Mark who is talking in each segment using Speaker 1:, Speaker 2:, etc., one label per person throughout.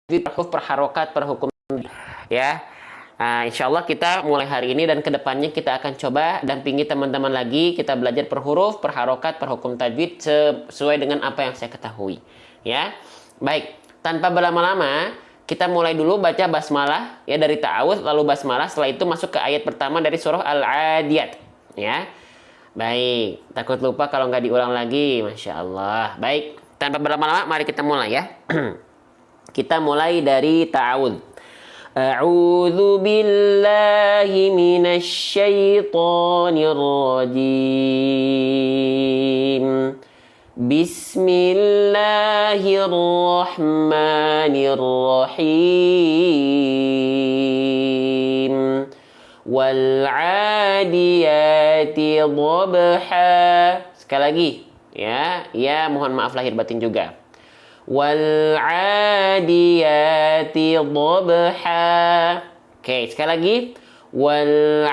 Speaker 1: huruf per harokat per hukum ya. Nah, insya Allah kita mulai hari ini dan kedepannya kita akan coba dampingi teman-teman lagi. Kita belajar per huruf, per harokat, per hukum tajwid sesuai dengan apa yang saya ketahui. Ya, baik. Tanpa berlama-lama, kita mulai dulu baca basmalah ya dari ta'awudz lalu basmalah. Setelah itu masuk ke ayat pertama dari surah Al-Adiyat. Ya, baik. Takut lupa kalau nggak diulang lagi, masya Allah. Baik. Tanpa berlama-lama, mari kita mulai ya. Kita mulai dari ta'awudz. A'udzu billahi minasy syaithanir rajim. Bismillahirrahmanirrahim. Wal 'adiyati dhabha. Sekali lagi ya, mohon maaf lahir batin juga. Wal 'adiyati dhabha. Oke, sekali lagi. Wal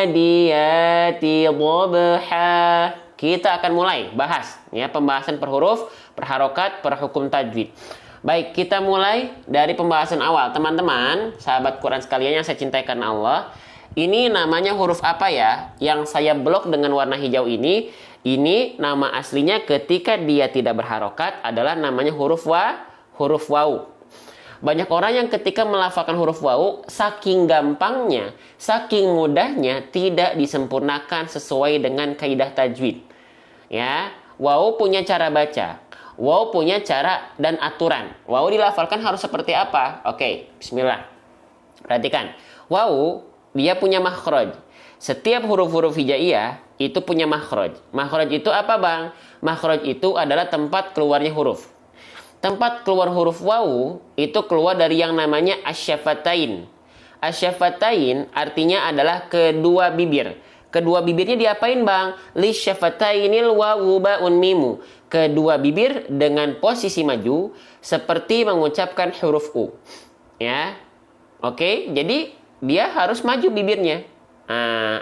Speaker 1: 'adiyati dhabha. Kita akan mulai bahas ya pembahasan per huruf, per harokat, per hukum tajwid. Baik, kita mulai dari pembahasan awal. Teman-teman, sahabat Quran sekalian yang saya cintai karena Allah, ini namanya huruf apa ya? Yang saya blok dengan warna hijau ini nama aslinya ketika dia tidak berharokat adalah namanya huruf waw. Banyak orang yang ketika melafalkan huruf waw, saking gampangnya, saking mudahnya, tidak disempurnakan sesuai dengan kaidah tajwid. Ya, waw punya cara baca, waw punya cara dan aturan. Waw dilafalkan harus seperti apa? Oke, bismillah. Perhatikan, waw dia punya makhraj. Setiap huruf-huruf hijaiyah itu punya makhraj. Makhraj itu apa, Bang? Makhraj itu adalah tempat keluarnya huruf. Tempat keluar huruf waw itu keluar dari yang namanya asyafatain. Asyafatain artinya adalah kedua bibir. Kedua bibirnya diapain, Bang? Lisyafatainil wawu ba'un mimu. Kedua bibir dengan posisi maju seperti mengucapkan huruf U. Ya. Oke, jadi dia harus maju bibirnya.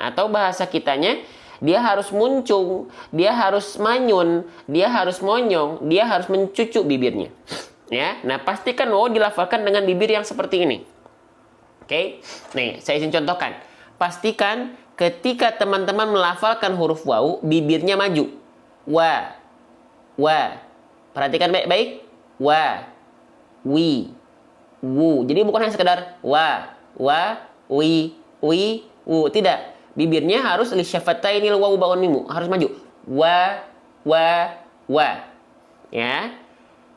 Speaker 1: Atau bahasa kitanya, dia harus muncung, dia harus manyun, dia harus monyong, dia harus mencucuk bibirnya. Ya, nah pastikan waw dilafalkan dengan bibir yang seperti ini. Oke, nih saya izin contohkan. Pastikan ketika teman-teman melafalkan huruf waw, bibirnya maju. Wa, perhatikan baik-baik. Wa, wi, wu. Jadi bukan hanya sekedar wa, wi, wu. Tidak. Bibirnya harus lisyafatainil wawu ba'un mimu. Harus maju. Wa. Ya.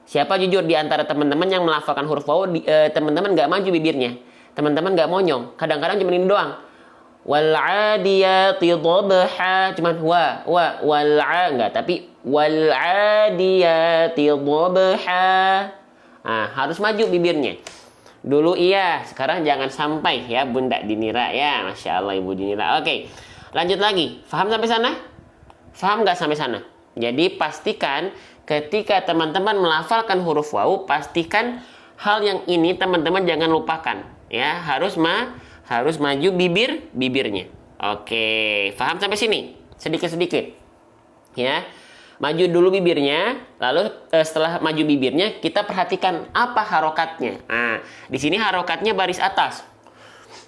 Speaker 1: Siapa jujur di antara teman-teman yang melafalkan huruf wawu, teman-teman nggak maju bibirnya. Teman-teman nggak monyong. Kadang-kadang cuma ini doang. Wal 'adiyati dhabha. Cuman enggak, tapi wal 'adiyati dhabha. Harus maju bibirnya. Dulu iya, sekarang jangan sampai ya Bunda Dinira ya. Masya Allah Ibu Dinira. Oke, lanjut lagi. Faham sampai sana? Faham nggak sampai sana? Jadi pastikan ketika teman-teman melafalkan huruf waw, pastikan hal yang ini teman-teman jangan lupakan. Ya, harus maju bibirnya. Oke, faham sampai sini? Sedikit-sedikit. Ya. Maju dulu bibirnya, lalu setelah maju bibirnya kita perhatikan apa harokatnya. Di sini harokatnya baris atas.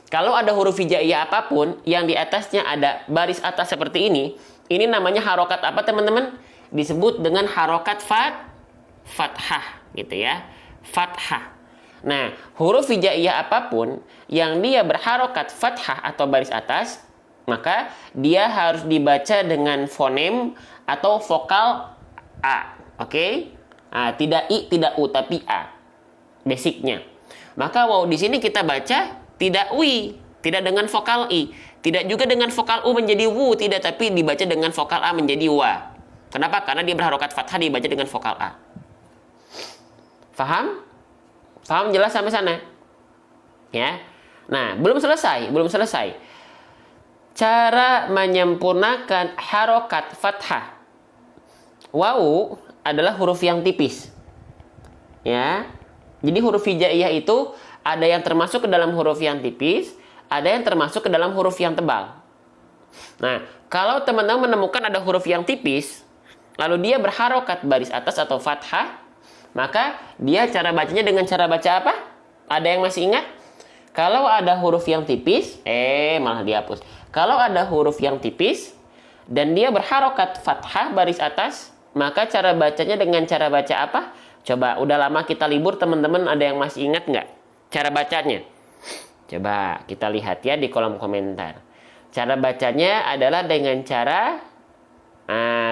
Speaker 1: Kalau ada huruf hijaiyah apapun yang di atasnya ada baris atas seperti ini namanya harokat apa, teman-teman? Disebut dengan harokat fathah, gitu ya. Fathah. Nah, huruf hijaiyah apapun yang dia berharokat fathah atau baris atas, maka dia harus dibaca dengan fonem atau vokal A. Oke? Tidak I, tidak U, tapi A. Basicnya. Maka waw di sini kita baca tidak wi, tidak dengan vokal I, tidak juga dengan vokal U menjadi wu, tidak, tapi dibaca dengan vokal A menjadi wa. Kenapa? Karena dia berharokat fathah, dibaca dengan vokal A. Faham? Faham jelas sampai sana? Ya. Nah, belum selesai. Cara menyempurnakan harokat fathah. Waw adalah huruf yang tipis. Ya. Jadi huruf hijaiyah itu ada yang termasuk ke dalam huruf yang tipis, ada yang termasuk ke dalam huruf yang tebal. Nah, kalau teman-teman menemukan ada huruf yang tipis, lalu dia berharokat baris atas atau fathah, Maka dia cara bacanya dengan cara baca apa? Ada yang masih ingat? Kalau ada huruf yang tipis, malah dihapus. Kalau ada huruf yang tipis dan dia berharokat fathah baris atas, maka cara bacanya dengan cara baca apa? Coba, udah lama kita libur, teman-teman ada yang masih ingat nggak cara bacanya? Coba kita lihat ya di kolom komentar. Cara bacanya adalah dengan cara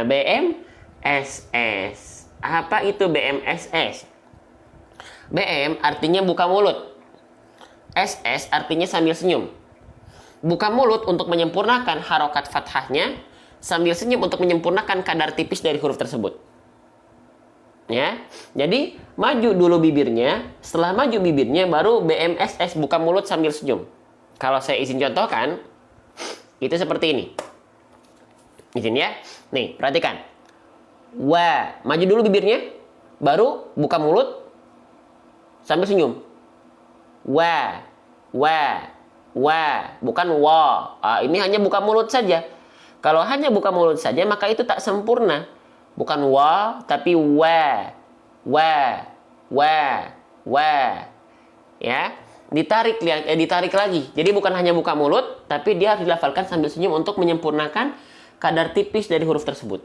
Speaker 1: BMSS. Apa itu BMSS? BM artinya buka mulut. SS artinya sambil senyum. Buka mulut untuk menyempurnakan harokat fathahnya, sambil senyum untuk menyempurnakan kadar tipis dari huruf tersebut. Ya, jadi maju dulu bibirnya, setelah maju bibirnya baru BMSS, buka mulut sambil senyum. Kalau saya izin contohkan, itu seperti ini. Izin ya. Nih, perhatikan. Wa, maju dulu bibirnya, baru buka mulut sambil senyum. Wa, bukan wa. Ini hanya buka mulut saja. Kalau hanya buka mulut saja, maka itu tak sempurna. Bukan wa, tapi wa. Ya, ditarik lagi. Jadi bukan hanya buka mulut, tapi dia harus dilafalkan sambil senyum untuk menyempurnakan kadar tipis dari huruf tersebut.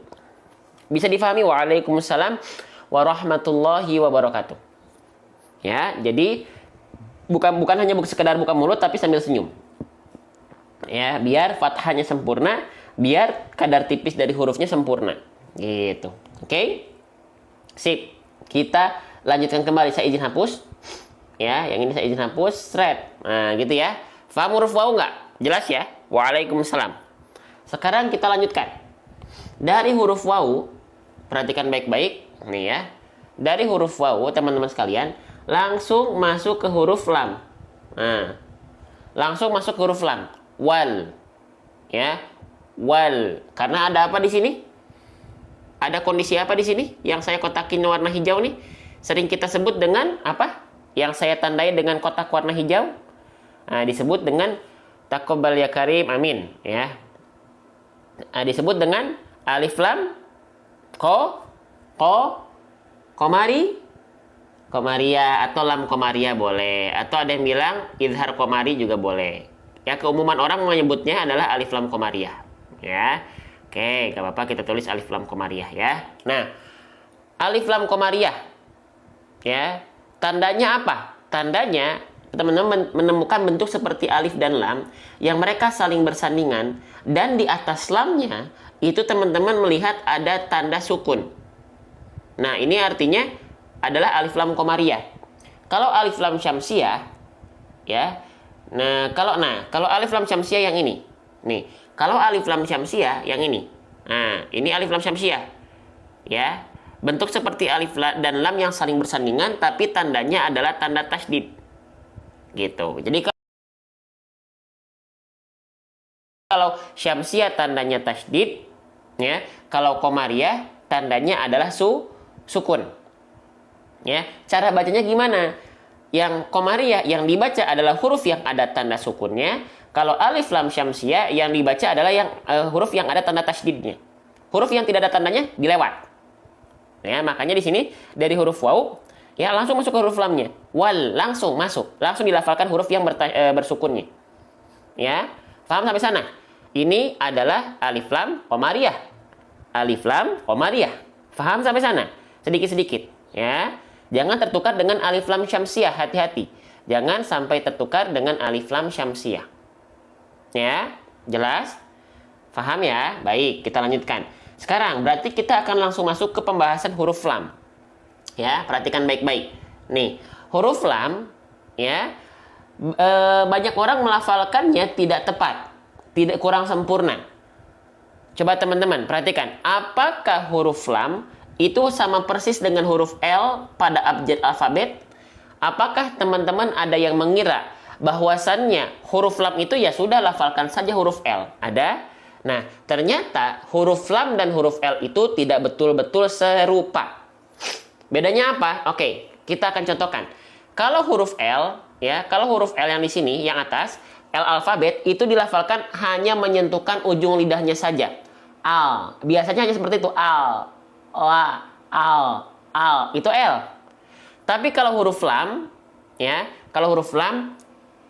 Speaker 1: Bisa difahami? Waalaikumsalam warahmatullahi wabarakatuh. Ya, jadi bukan hanya sekedar buka mulut, tapi sambil senyum. Ya, biar fathahnya sempurna, biar kadar tipis dari hurufnya sempurna. Gitu. Oke? Sip. Kita lanjutkan kembali. Saya izin hapus. Ya, yang ini saya izin hapus. Thread. Nah, gitu ya. Faham huruf waw nggak? Jelas ya? Waalaikumsalam. Sekarang kita lanjutkan. Dari huruf waw, perhatikan baik-baik. Nih ya. Dari huruf waw, teman-teman sekalian, langsung masuk ke huruf lam. Nah, langsung masuk ke huruf lam. Wal. Ya. Wal. Karena ada apa di sini? Ada kondisi apa di sini? Yang saya kotakin warna hijau nih. Sering kita sebut dengan apa? Yang saya tandai dengan kotak warna hijau. Nah, disebut dengan taqabbal ya karim, amin. Ya. Nah, disebut dengan alif lam komaria atau lam komaria boleh. Atau ada yang bilang izhar komari juga boleh. Ya, keumuman orang menyebutnya adalah alif lam komaria. Ya. Oke, gak apa-apa kita tulis alif lam komariah ya. Nah, alif lam komariah ya, tandanya apa? Tandanya teman-teman menemukan bentuk seperti alif dan lam yang mereka saling bersandingan, dan di atas lamnya itu teman-teman melihat ada tanda sukun. Nah, ini artinya adalah alif lam komariah. Kalau alif lam syamsiah ya. Kalau alif lam syamsiah yang ini. Nih, kalau alif lam syamsiah yang ini. Nah, ini alif lam syamsiah. Ya. Bentuk seperti alif dan lam yang saling bersandingan, tapi tandanya adalah tanda tasydid. Gitu. Jadi kalau syamsiah tandanya tasydid, ya. Kalau komariah tandanya adalah sukun. Ya. Cara bacanya gimana? Yang komariah yang dibaca adalah huruf yang ada tanda sukunnya. Kalau alif lam syamsiah yang dibaca adalah huruf yang ada tanda tasydidnya. Huruf yang tidak ada tandanya dilewat. Ya, makanya di sini dari huruf waw ya langsung masuk ke huruf lamnya. Wal, langsung masuk, langsung dilafalkan huruf yang bersukunnya. Ya, paham sampai sana? Ini adalah alif lam komariah. Alif lam komariah. Paham sampai sana? Sedikit-sedikit, ya. Jangan tertukar dengan alif lam syamsiah, hati-hati. Jangan sampai tertukar dengan alif lam syamsiah. Ya, jelas? Paham ya? Baik, kita lanjutkan. Sekarang berarti kita akan langsung masuk ke pembahasan huruf lam. Ya, perhatikan baik-baik. Nih, huruf lam ya, banyak orang melafalkannya tidak tepat, tidak, kurang sempurna. Coba teman-teman perhatikan, apakah huruf lam itu sama persis dengan huruf L pada abjad alfabet? Apakah teman-teman ada yang mengira bahwasannya huruf lam itu ya sudah lafalkan saja huruf L? Ada? Nah, ternyata huruf lam dan huruf L itu tidak betul-betul serupa. Bedanya apa? Oke, kita akan contohkan. Kalau huruf L, ya, kalau huruf L yang di sini, yang atas, L alfabet itu dilafalkan hanya menyentuhkan ujung lidahnya saja. Al. Biasanya hanya seperti itu. Al. Al. Al. Itu L. Tapi kalau huruf lam, ya, kalau huruf lam,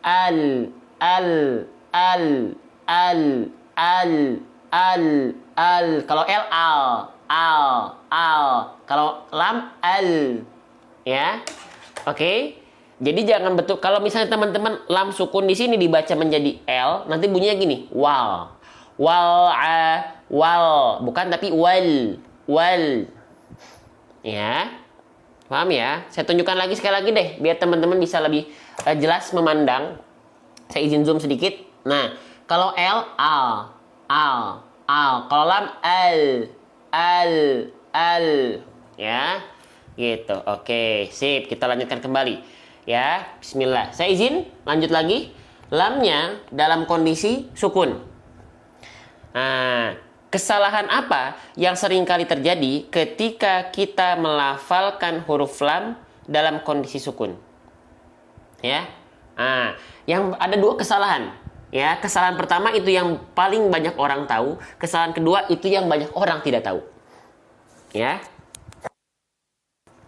Speaker 1: al, al, al, al, al, al, al. Kalau l, al. Kalau lam, al, ya. Oke. Jadi jangan betul. Kalau misalnya teman-teman lam sukun di sini dibaca menjadi l, nanti bunyinya gini, wal, wal, bukan tapi wal, ya. Paham ya? Saya tunjukkan lagi sekali lagi deh, biar teman-teman bisa lebih jelas memandang. Saya izin zoom sedikit. Nah, kalau l, al. Kalau lam, al, ya. Gitu. Oke, sip. Kita lanjutkan kembali. Ya, bismillah. Saya izin lanjut lagi. Lamnya dalam kondisi sukun. Nah, kesalahan apa yang sering kali terjadi ketika kita melafalkan huruf lam dalam kondisi sukun? Ya. Nah, yang ada dua kesalahan. Ya, kesalahan pertama itu yang paling banyak orang tahu, kesalahan kedua itu yang banyak orang tidak tahu. Ya.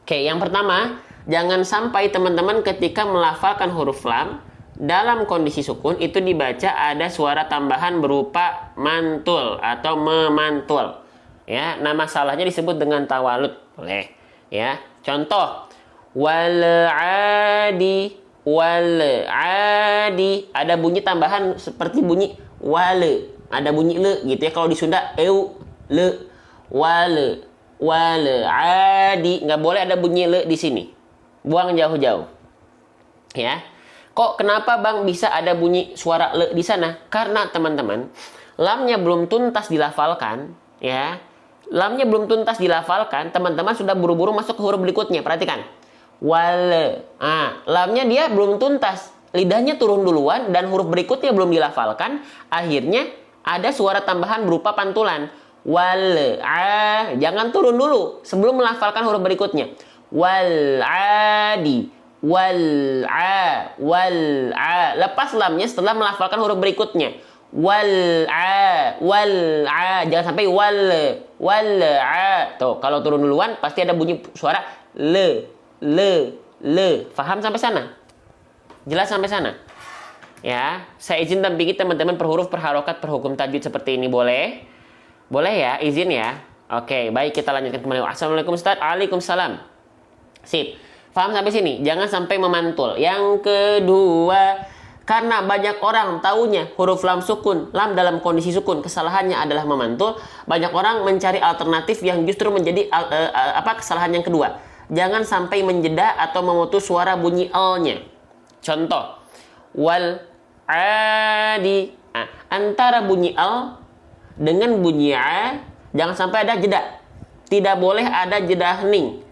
Speaker 1: Oke, yang pertama, jangan sampai teman-teman ketika melafalkan huruf lam dalam kondisi sukun itu dibaca ada suara tambahan berupa mantul atau memantul. Ya, nama salahnya disebut dengan tawalud. Boleh. Ya, contoh wal'adi, ada bunyi tambahan seperti bunyi wale, ada bunyi le gitu ya. Kalau di Sunda le, wale adi, nggak boleh ada bunyi le di sini. Buang jauh-jauh. Ya. Kok kenapa Bang bisa ada bunyi suara le di sana? Karena teman-teman, lamnya belum tuntas dilafalkan, ya. Lamnya belum tuntas dilafalkan, teman-teman sudah buru-buru masuk ke huruf berikutnya. Perhatikan. Wale. Lamnya dia belum tuntas. Lidahnya turun duluan dan huruf berikutnya belum dilafalkan, akhirnya ada suara tambahan berupa pantulan. Wal jangan turun dulu sebelum melafalkan huruf berikutnya. Wal adi, lepas lamnya setelah melafalkan huruf berikutnya. Wal jangan sampai tuh, kalau turun duluan pasti ada bunyi suara le. Faham sampai sana? Jelas sampai sana? Ya, saya izin tampilkan teman-teman per huruf, per harokat, per hukum tajwid seperti ini, boleh? Boleh ya, izin ya. Oke, baik, kita lanjutkan kembali. Assalamualaikum Ustaz. Waalaikumsalam. Sip. Paham sampai sini? Jangan sampai memantul. Yang kedua, karena banyak orang taunya huruf lam sukun, lam dalam kondisi sukun, kesalahannya adalah memantul. Banyak orang mencari alternatif yang justru menjadi kesalahan yang kedua. Jangan sampai menjeda atau memutus suara bunyi l-nya. Contoh, wal adi. Antara bunyi l dengan bunyi a, jangan sampai ada jeda. Tidak boleh ada jeda hening.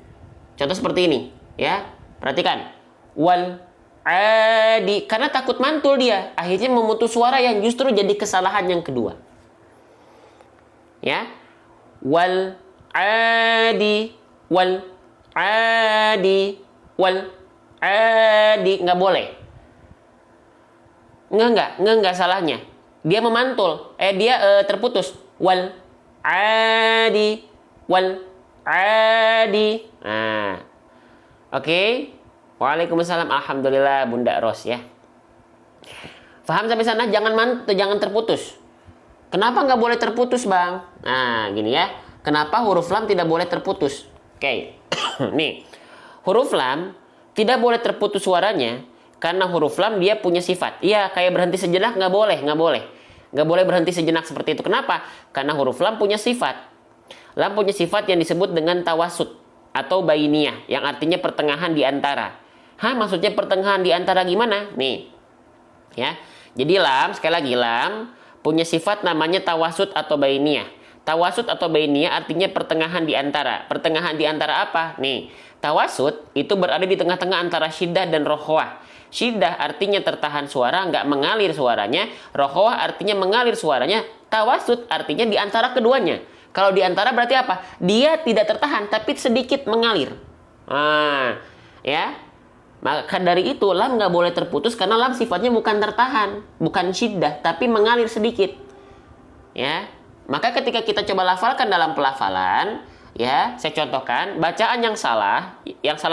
Speaker 1: Contoh seperti ini, ya. Perhatikan. Wal adi, karena takut mantul dia, akhirnya memutus suara yang justru jadi kesalahan yang kedua. Ya. Wal adi, nggak boleh. Nggak salahnya. Dia memantul, dia terputus. Wal adi. Nah, oke. Waalaikumsalam. Alhamdulillah Bunda Ros ya. Paham sampai sana? Jangan terputus. Kenapa nggak boleh terputus, Bang? Nah, gini ya. Kenapa huruf lam tidak boleh terputus? Oke. Nih, huruf lam tidak boleh terputus suaranya karena huruf lam dia punya sifat. Iya, kayak berhenti sejenak nggak boleh. Nggak boleh berhenti sejenak seperti itu. Kenapa? Karena huruf lam punya sifat. Lam punya sifat yang disebut dengan tawasud atau bainiyah, yang artinya pertengahan di antara. Maksudnya pertengahan di antara gimana? Nih, ya. Jadi lam, sekali lagi lam punya sifat namanya tawasud atau bainiyah. Tawasud atau bainiyah artinya pertengahan di antara. Pertengahan di antara apa? Nih, tawasud itu berada di tengah-tengah antara syiddah dan rokhwah. Syiddah artinya tertahan suara, nggak mengalir suaranya. Rokhwah artinya mengalir suaranya. Tawasud artinya di antara keduanya. Kalau di antara berarti apa? Dia tidak tertahan, tapi sedikit mengalir. Ya. Maka dari itu lam nggak boleh terputus karena lam sifatnya bukan tertahan, bukan syiddah, tapi mengalir sedikit. Ya. Maka ketika kita coba lafalkan dalam pelafalan, ya, saya contohkan. Bacaan yang salah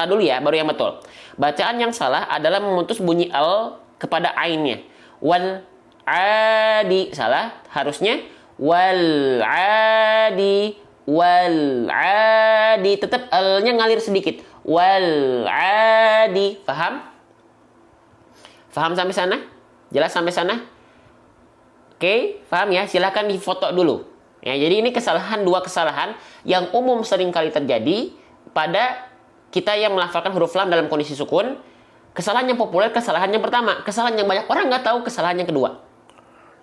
Speaker 1: dulu ya, baru yang betul. Bacaan yang salah adalah memutus bunyi al kepada ainnya. Wal adi, salah. Harusnya wal adi, wal adi. Tetap al-nya ngalir sedikit. Wal adi. Paham? Paham sampai sana? Jelas sampai sana? Oke, paham ya? Silahkan difoto dulu. Ya, jadi ini dua kesalahan yang umum sering kali terjadi pada kita yang melafalkan huruf lam dalam kondisi sukun. Kesalahan yang populer, kesalahan yang pertama. Kesalahan yang banyak orang nggak tahu, kesalahan yang kedua.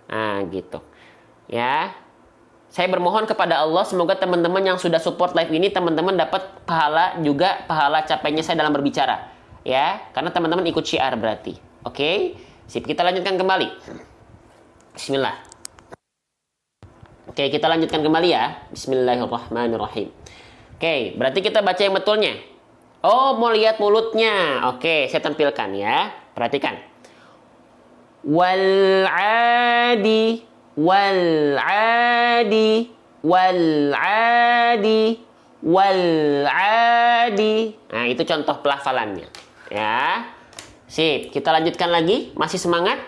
Speaker 1: Nah, gitu. Ya, saya bermohon kepada Allah, semoga teman-teman yang sudah support live ini, teman-teman dapat pahala juga, pahala capainya saya dalam berbicara. Ya, karena teman-teman ikut syiar berarti. Oke, sip, kita lanjutkan kembali. Bismillah. Oke, kita lanjutkan kembali ya. Bismillahirrahmanirrahim. Oke, berarti kita baca yang betulnya. Oh, mau lihat mulutnya. Oke, saya tampilkan ya. Perhatikan. Wal adi, wal adi, wal adi, wal adi. Nah, itu contoh pelafalannya. Ya. Sip, kita lanjutkan lagi. Masih semangat?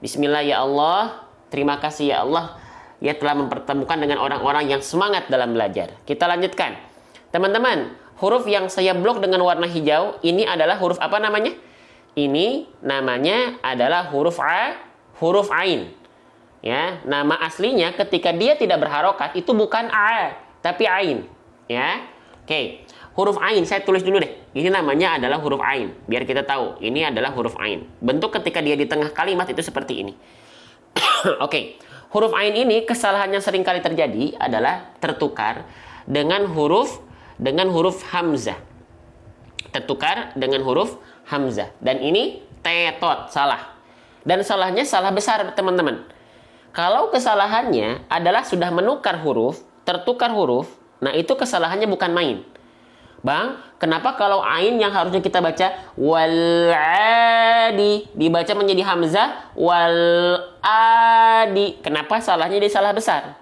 Speaker 1: Bismillah ya Allah. Terima kasih ya Allah. Ia telah mempertemukan dengan orang-orang yang semangat dalam belajar. Kita lanjutkan. Teman-teman, huruf yang saya blok dengan warna hijau, ini adalah huruf apa namanya? Ini namanya adalah huruf A, huruf Ain. Ya, nama aslinya ketika dia tidak berharokat, itu bukan A, tapi Ain. Ya, oke. Huruf Ain, saya tulis dulu deh. Ini namanya adalah huruf Ain. Biar kita tahu, ini adalah huruf Ain. Bentuk ketika dia di tengah kalimat itu seperti ini. Oke. Huruf Ain ini kesalahan yang sering kali terjadi adalah tertukar dengan huruf hamzah. Tertukar dengan huruf hamzah. Dan ini tetot, salah. Dan salahnya salah besar, teman-teman. Kalau kesalahannya adalah sudah menukar huruf, tertukar huruf, nah itu kesalahannya bukan main. Bang, kenapa kalau ain yang harusnya kita baca wal adi dibaca menjadi hamzah wal adi? Kenapa salahnya jadi salah besar?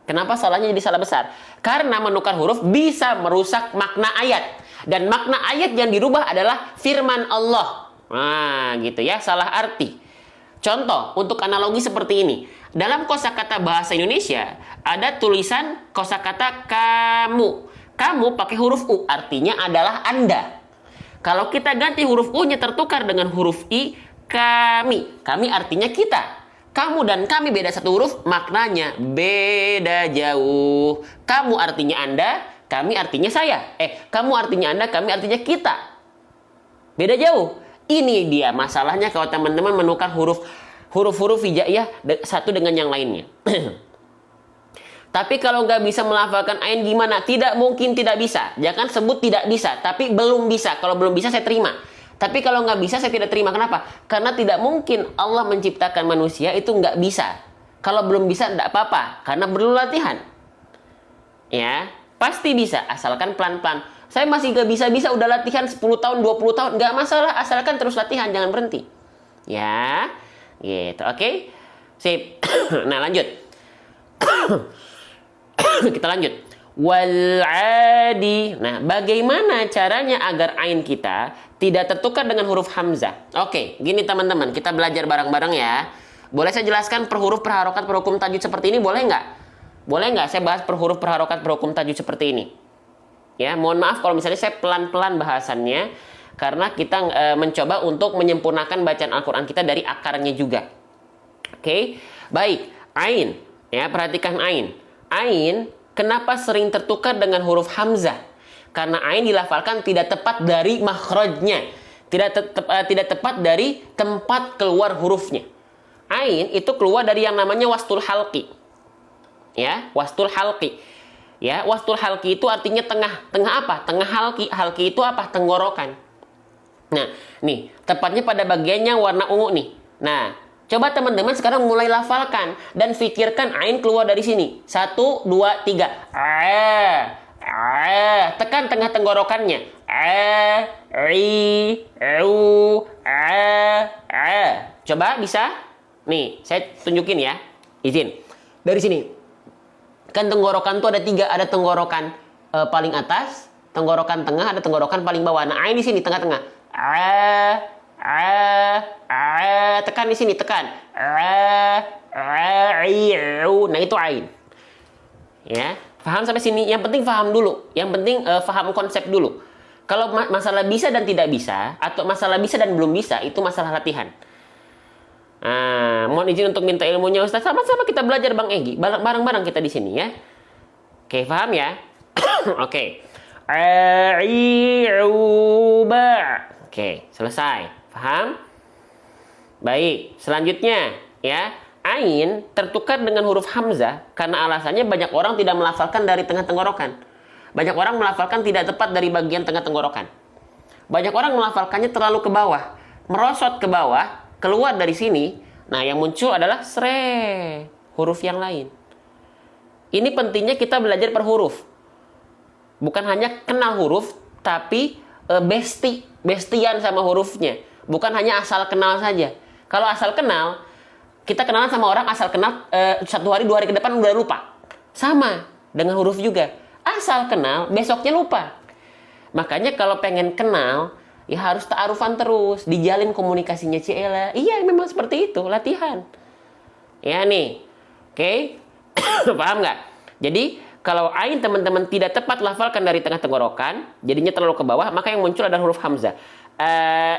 Speaker 1: Kenapa salahnya jadi salah besar? Karena menukar huruf bisa merusak makna ayat. Dan makna ayat yang dirubah adalah firman Allah. Nah, gitu ya, salah arti. Contoh untuk analogi seperti ini. Dalam kosakata bahasa Indonesia ada tulisan kosakata kamu. Kamu pakai huruf U, artinya adalah Anda. Kalau kita ganti huruf U-nya tertukar dengan huruf I, kami. Kami artinya kita. Kamu dan kami beda satu huruf, maknanya beda jauh. Kamu artinya Anda, kami artinya saya. Kamu artinya Anda, kami artinya kita. Beda jauh. Ini dia masalahnya kalau teman-teman menukar huruf-huruf hijaiyah satu dengan yang lainnya. Tapi kalau nggak bisa melafalkan ain gimana? Tidak mungkin tidak bisa. Jangan sebut tidak bisa, tapi belum bisa. Kalau belum bisa saya terima. Tapi kalau nggak bisa saya tidak terima. Kenapa? Karena tidak mungkin Allah menciptakan manusia itu nggak bisa. Kalau belum bisa tidak apa-apa. Karena perlu latihan. Ya, pasti bisa. Asalkan pelan-pelan. Saya masih nggak bisa-bisa udah latihan 10 tahun, 20 tahun. Nggak masalah. Asalkan terus latihan. Jangan berhenti. Ya, gitu. Oke? Sip. Nah, lanjut. Kita lanjut. Wal adi. Nah, bagaimana caranya agar ain kita tidak tertukar dengan huruf hamzah? Oke, gini teman-teman, kita belajar bareng-bareng ya. Boleh saya jelaskan per huruf, per harokat, per hukum tajwid seperti ini? Boleh nggak? Boleh nggak saya bahas per huruf, per harokat, per hukum tajwid seperti ini? Ya, mohon maaf kalau misalnya saya pelan-pelan bahasannya, karena kita mencoba untuk menyempurnakan bacaan Al-Quran kita dari akarnya juga. Oke, baik. Ain, ya, perhatikan ain. Ain, kenapa sering tertukar dengan huruf hamzah? Karena ain dilafalkan tidak tepat dari makhrajnya. Tidak tepat dari tempat keluar hurufnya. Ain itu keluar dari yang namanya wastul halqi. Ya, wastul halqi. Ya, wastul halqi itu artinya tengah. Tengah apa? Tengah halqi. Halqi itu apa? Tenggorokan. Nah, nih, tepatnya pada bagiannya warna ungu nih. Nah, coba teman-teman sekarang mulai lafalkan dan fikirkan ain keluar dari sini. 1, 2, 3. Tekan tengah tenggorokannya. Coba bisa? Nih, saya tunjukin ya. Izin. Dari sini. Kan tenggorokan tuh ada 3, ada tenggorokan paling atas, tenggorokan tengah, ada tenggorokan paling bawah. Nah, ain di sini tengah-tengah. Tekan di sini, tekan. Nah, itu ain. Ya, paham sampai sini? Yang penting paham dulu. Yang penting paham konsep dulu. Kalau masalah bisa dan tidak bisa, atau masalah bisa dan belum bisa, itu masalah latihan. Mohon izin untuk minta ilmunya Ustaz. Sama-sama kita belajar Bang Egi. Bareng-bareng kita di sini ya. Oke, paham ya? Oke. Oke, selesai. Paham? Baik, selanjutnya ya. Ain tertukar dengan huruf hamzah karena alasannya banyak orang tidak melafalkan dari tengah tenggorokan. Banyak orang melafalkan tidak tepat dari bagian tengah tenggorokan. Banyak orang melafalkannya terlalu ke bawah, merosot ke bawah, keluar dari sini. Nah, yang muncul adalah sre, huruf yang lain. Ini pentingnya kita belajar per huruf. Bukan hanya kenal huruf, tapi bestian sama hurufnya. Bukan hanya asal kenal saja. Kalau asal kenal, kita kenalan sama orang asal kenal 1 hari 2 hari ke depan udah lupa. Sama dengan huruf juga. Asal kenal, besoknya lupa. Makanya kalau pengen kenal, ya harus ta'arufan terus. Dijalin komunikasinya Ciela. Iya, memang seperti itu, latihan. Ya nih, oke? Paham nggak? Jadi, kalau ain teman-teman tidak tepat lafalkan dari tengah tenggorokan, jadinya terlalu ke bawah, maka yang muncul adalah huruf hamzah.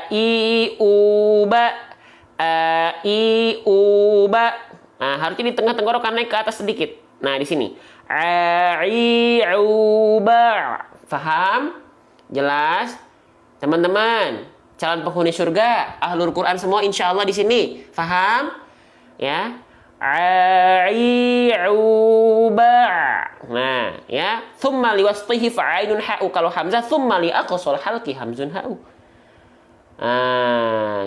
Speaker 1: Iuba. Nah, harusnya di tengah tenggorokan naik ke atas sedikit. Nah, di sini. Iuba. Faham? Jelas? Teman-teman, calon penghuni surga, ahlul Quran semua insya Allah di sini. Faham? Ya. Iuba. Nah, ya. Thumma liwasṭihi fa'ainun ha'u. Kalau hamzah, thumma li aqsal halqi hamzun ha'u.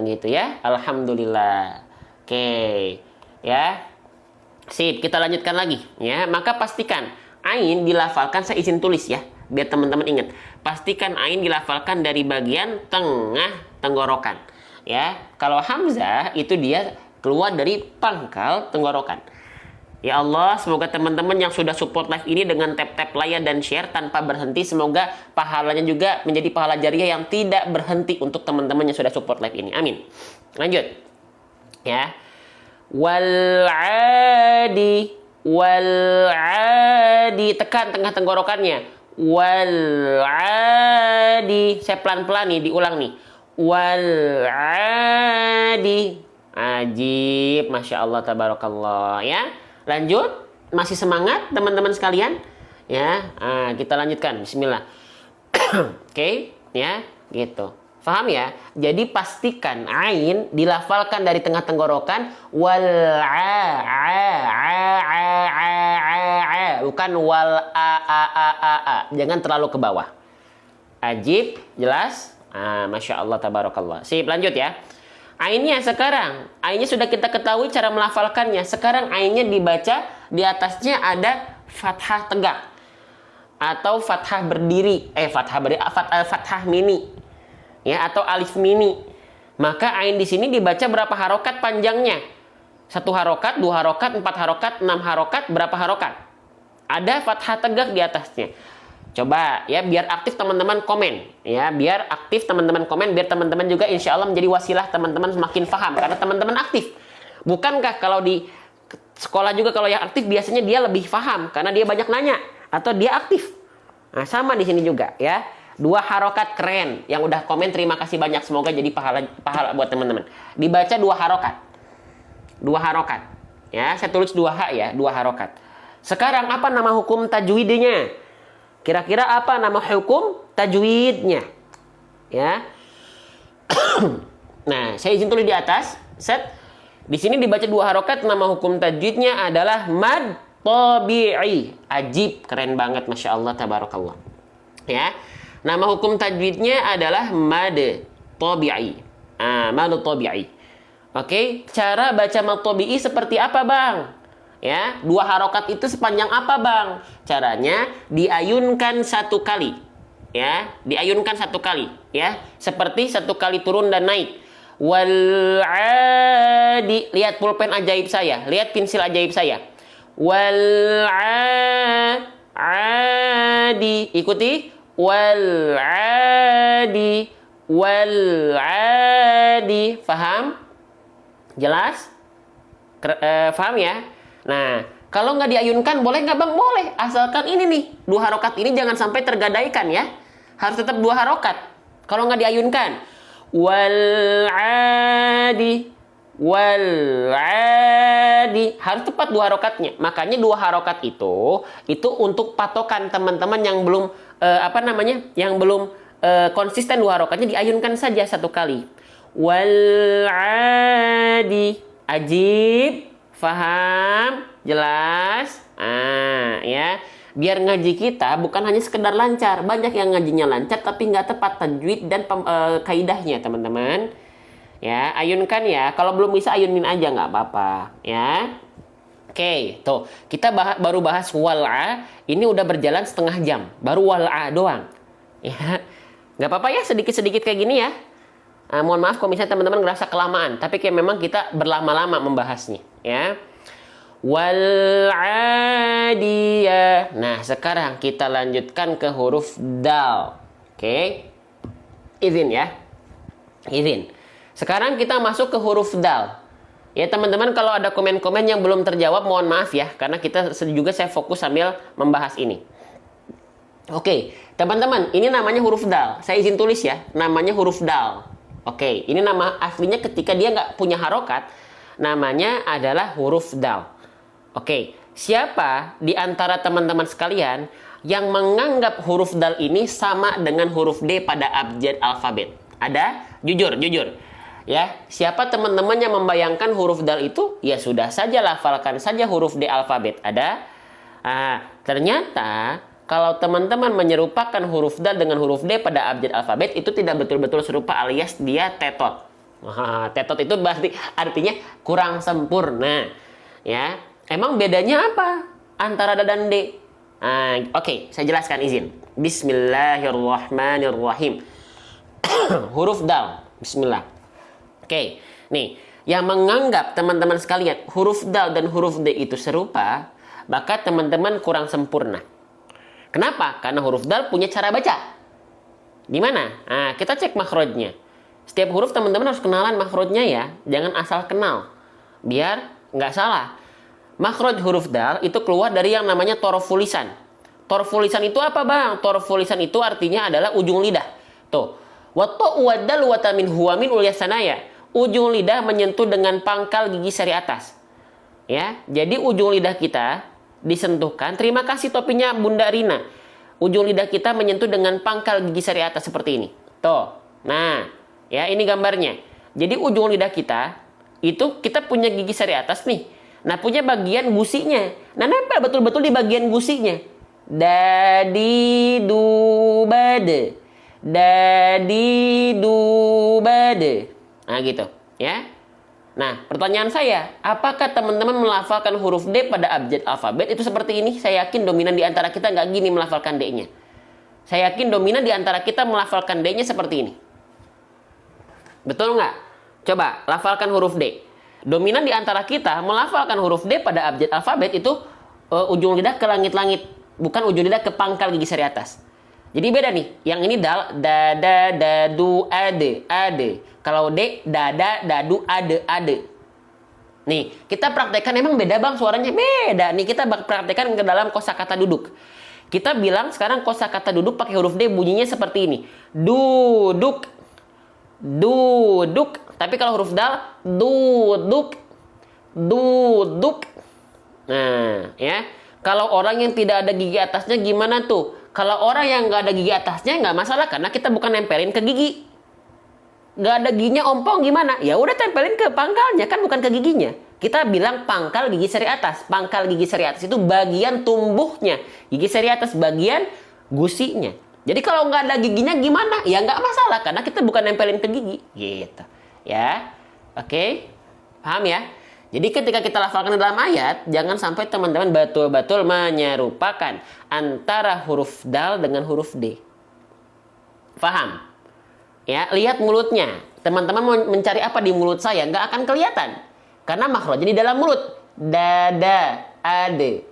Speaker 1: Gitu ya. Alhamdulillah. Oke. Ya. Sip, kita lanjutkan lagi ya. Maka pastikan ain dilafalkan, saya izin tulis ya, biar teman-teman ingat. Pastikan ain dilafalkan dari bagian tengah tenggorokan. Ya. Kalau hamzah itu dia keluar dari pangkal tenggorokan. Ya Allah, semoga teman-teman yang sudah support live ini dengan tap-tap layar dan share tanpa berhenti, semoga pahalanya juga menjadi pahala jariah yang tidak berhenti untuk teman-teman yang sudah support live ini. Amin. Lanjut. Ya. Wal'adi, tekan tengah tenggorokannya. Wal'adi, saya pelan-pelan nih, diulang nih. Wal'adi. Ajib, Masya Allah, tabarakallah ya. Lanjut, masih semangat teman-teman sekalian? Ya, kita lanjutkan. Bismillah. Oke, ya, gitu. Paham ya? Jadi pastikan ain dilafalkan dari tengah tenggorokan. Bukan wal a. Jangan terlalu ke bawah. Ajib, jelas? Masya Allah, tabarakallah. Sip, lanjut ya. Ainnya sekarang, ainnya sudah kita ketahui cara melafalkannya. Sekarang ainnya dibaca, di atasnya ada fathah tegak atau fathah berdiri, fathah mini, ya, atau alif mini. Maka ain di sini dibaca berapa harokat panjangnya? 1 harokat, 2 harokat, 4 harokat, 6 harokat, berapa harokat? Ada fathah tegak di atasnya. Coba ya, biar aktif teman-teman komen ya, biar aktif teman-teman komen, biar teman-teman juga insya Allah menjadi wasilah teman-teman semakin paham karena teman-teman aktif. Bukankah kalau di sekolah juga kalau yang aktif biasanya dia lebih paham karena dia banyak nanya atau dia aktif. Nah, sama di sini juga ya. 2 harokat keren yang udah komen, terima kasih banyak, semoga jadi pahala buat teman-teman. Dibaca 2 harokat. 2 harokat. Ya, saya tulis 2 ya, 2 harokat. Sekarang apa nama hukum tajwidnya? Kira-kira apa nama hukum tajwidnya? Ya. Nah, saya izin tulis di atas. Set. Di sini dibaca 2 harokat. Nama hukum tajwidnya adalah mad tabi'i. Ajib, keren banget, Masya Allah, tabarakallah. Ya. Nama hukum tajwidnya adalah mad tabi'i. Mad tabi'i. Oke, cara baca mad tabi'i seperti apa, Bang? Ya, 2 harokat itu sepanjang apa, Bang? Caranya diayunkan 1 kali. Ya, diayunkan 1 kali, ya. Seperti 1 kali turun dan naik. Wal'adi, lihat pulpen ajaib saya, lihat pensil ajaib saya. Wal'adi. adi. Ikuti. Wal adi. Wal adi. Faham? Jelas? Faham ya? Nah, kalau nggak diayunkan boleh nggak bang? Boleh. Asalkan ini nih, 2 harokat ini jangan sampai tergadaikan ya. Harus tetap 2 harokat. Kalau nggak diayunkan. Wal adi. Wal adi. Harus tepat 2 harokatnya. Makanya 2 harokat itu untuk patokan teman-teman yang belum yang belum konsisten 2 harokatnya, diayunkan saja 1 kali. Wal adi. Ajib. Faham? Jelas? Ya. Biar ngaji kita bukan hanya sekedar lancar. Banyak yang ngajinya lancar tapi nggak tepat tajwid dan kaidahnya, teman-teman. Ya, ayunkan ya. Kalau belum bisa ayunin aja nggak apa-apa, ya. Oke, tuh. Kita baru bahas wal'a. Ini udah berjalan setengah jam. Baru wal'a doang. Ya. Nggak apa-apa ya, sedikit-sedikit kayak gini ya. Mohon maaf kalau misalnya teman-teman ngerasa kelamaan. Tapi kayak memang kita berlama-lama membahasnya, ya. Wal-'adiyah. Nah, sekarang kita lanjutkan ke huruf dal. Oke. Izin ya. Izin. Sekarang kita masuk ke huruf dal. Ya, teman-teman, kalau ada komen-komen yang belum terjawab, mohon maaf ya. Karena saya fokus sambil membahas ini. Oke, teman-teman, ini namanya huruf dal. Saya izin tulis ya. Namanya huruf dal. Oke, ini nama aslinya ketika dia nggak punya harokat. Namanya adalah huruf dal. Oke, siapa di antara teman-teman sekalian yang menganggap huruf dal ini sama dengan huruf D pada abjad alfabet? Ada? Jujur. Ya, siapa teman-teman yang membayangkan huruf dal itu? Ya sudah saja lafalkan saja huruf D alfabet. Ada? Ternyata kalau teman-teman menyerupakan huruf dal dengan huruf D pada abjad alfabet itu tidak betul-betul serupa, alias dia tetot. Tetot itu berarti artinya kurang sempurna. Ya, emang bedanya apa antara da dan D? Oke, saya jelaskan, izin. Bismillahirrahmanirrahim. Huruf dal. Bismillah. Oke, nih, yang menganggap teman-teman sekalian huruf dal dan huruf D itu serupa, maka teman-teman kurang sempurna. Kenapa? Karena huruf dal punya cara baca. Gimana? Kita cek makhrajnya. Setiap huruf teman-teman harus kenalan makhrajnya ya. Jangan asal kenal. Biar nggak salah. Makhraj huruf dal itu keluar dari yang namanya toroful lisan. Toroful lisan itu apa bang? Toroful lisan itu artinya adalah ujung lidah. Tuh. Watto uwadal watamin huwamin ulyasanaya. Ujung lidah menyentuh dengan pangkal gigi seri atas. Ya, jadi ujung lidah kita disentuhkan. Terima kasih topinya Bunda Rina. Ujung lidah kita menyentuh dengan pangkal gigi seri atas seperti ini. Tuh. Nah, ya ini gambarnya. Jadi ujung lidah kita itu kita punya gigi seri atas nih. Nah, punya bagian gusinya. Nah, nempel betul-betul di bagian gusinya. Dadi du bade. Dadi du bade. Nah, gitu, ya. Nah, pertanyaan saya, apakah teman-teman melafalkan huruf D pada abjad alfabet itu seperti ini? Saya yakin dominan di antara kita nggak gini melafalkan D-nya. Saya yakin dominan di antara kita melafalkan D-nya seperti ini. Betul nggak? Coba, lafalkan huruf D. Dominan di antara kita melafalkan huruf D pada abjad alfabet itu ujung lidah ke langit-langit. Bukan ujung lidah ke pangkal gigi seri atas. Jadi beda nih. Yang ini dal, dada, dadu, ade, ade. Kalau D, dada, dadu, ade, ade. Nih, kita praktekkan, emang beda bang suaranya? Beda. Nih, kita praktekkan ke dalam kosakata duduk. Kita bilang sekarang kosakata duduk pakai huruf D bunyinya seperti ini. Duduk. Duduk. Tapi kalau huruf dal, duduk. Duduk. Nah, ya. Kalau orang yang tidak ada gigi atasnya gimana tuh? Kalau orang yang nggak ada gigi atasnya nggak masalah karena kita bukan nempelin ke gigi. Nggak ada giginya ompong gimana? Ya udah tempelin ke pangkalnya, kan bukan ke giginya. Kita bilang pangkal gigi seri atas. Pangkal gigi seri atas itu bagian tumbuhnya. Gigi seri atas bagian gusinya. Jadi kalau nggak ada giginya gimana? Ya nggak masalah karena kita bukan nempelin ke gigi. Gitu. Ya. Oke. Paham ya? Jadi ketika kita lafalkan dalam ayat, jangan sampai teman-teman betul-betul menyerupakan antara huruf dal dengan huruf D. Paham? Ya, lihat mulutnya. Teman-teman mau mencari apa di mulut saya? Nggak akan kelihatan. Karena makhrajnya di dalam mulut. Dada, ade,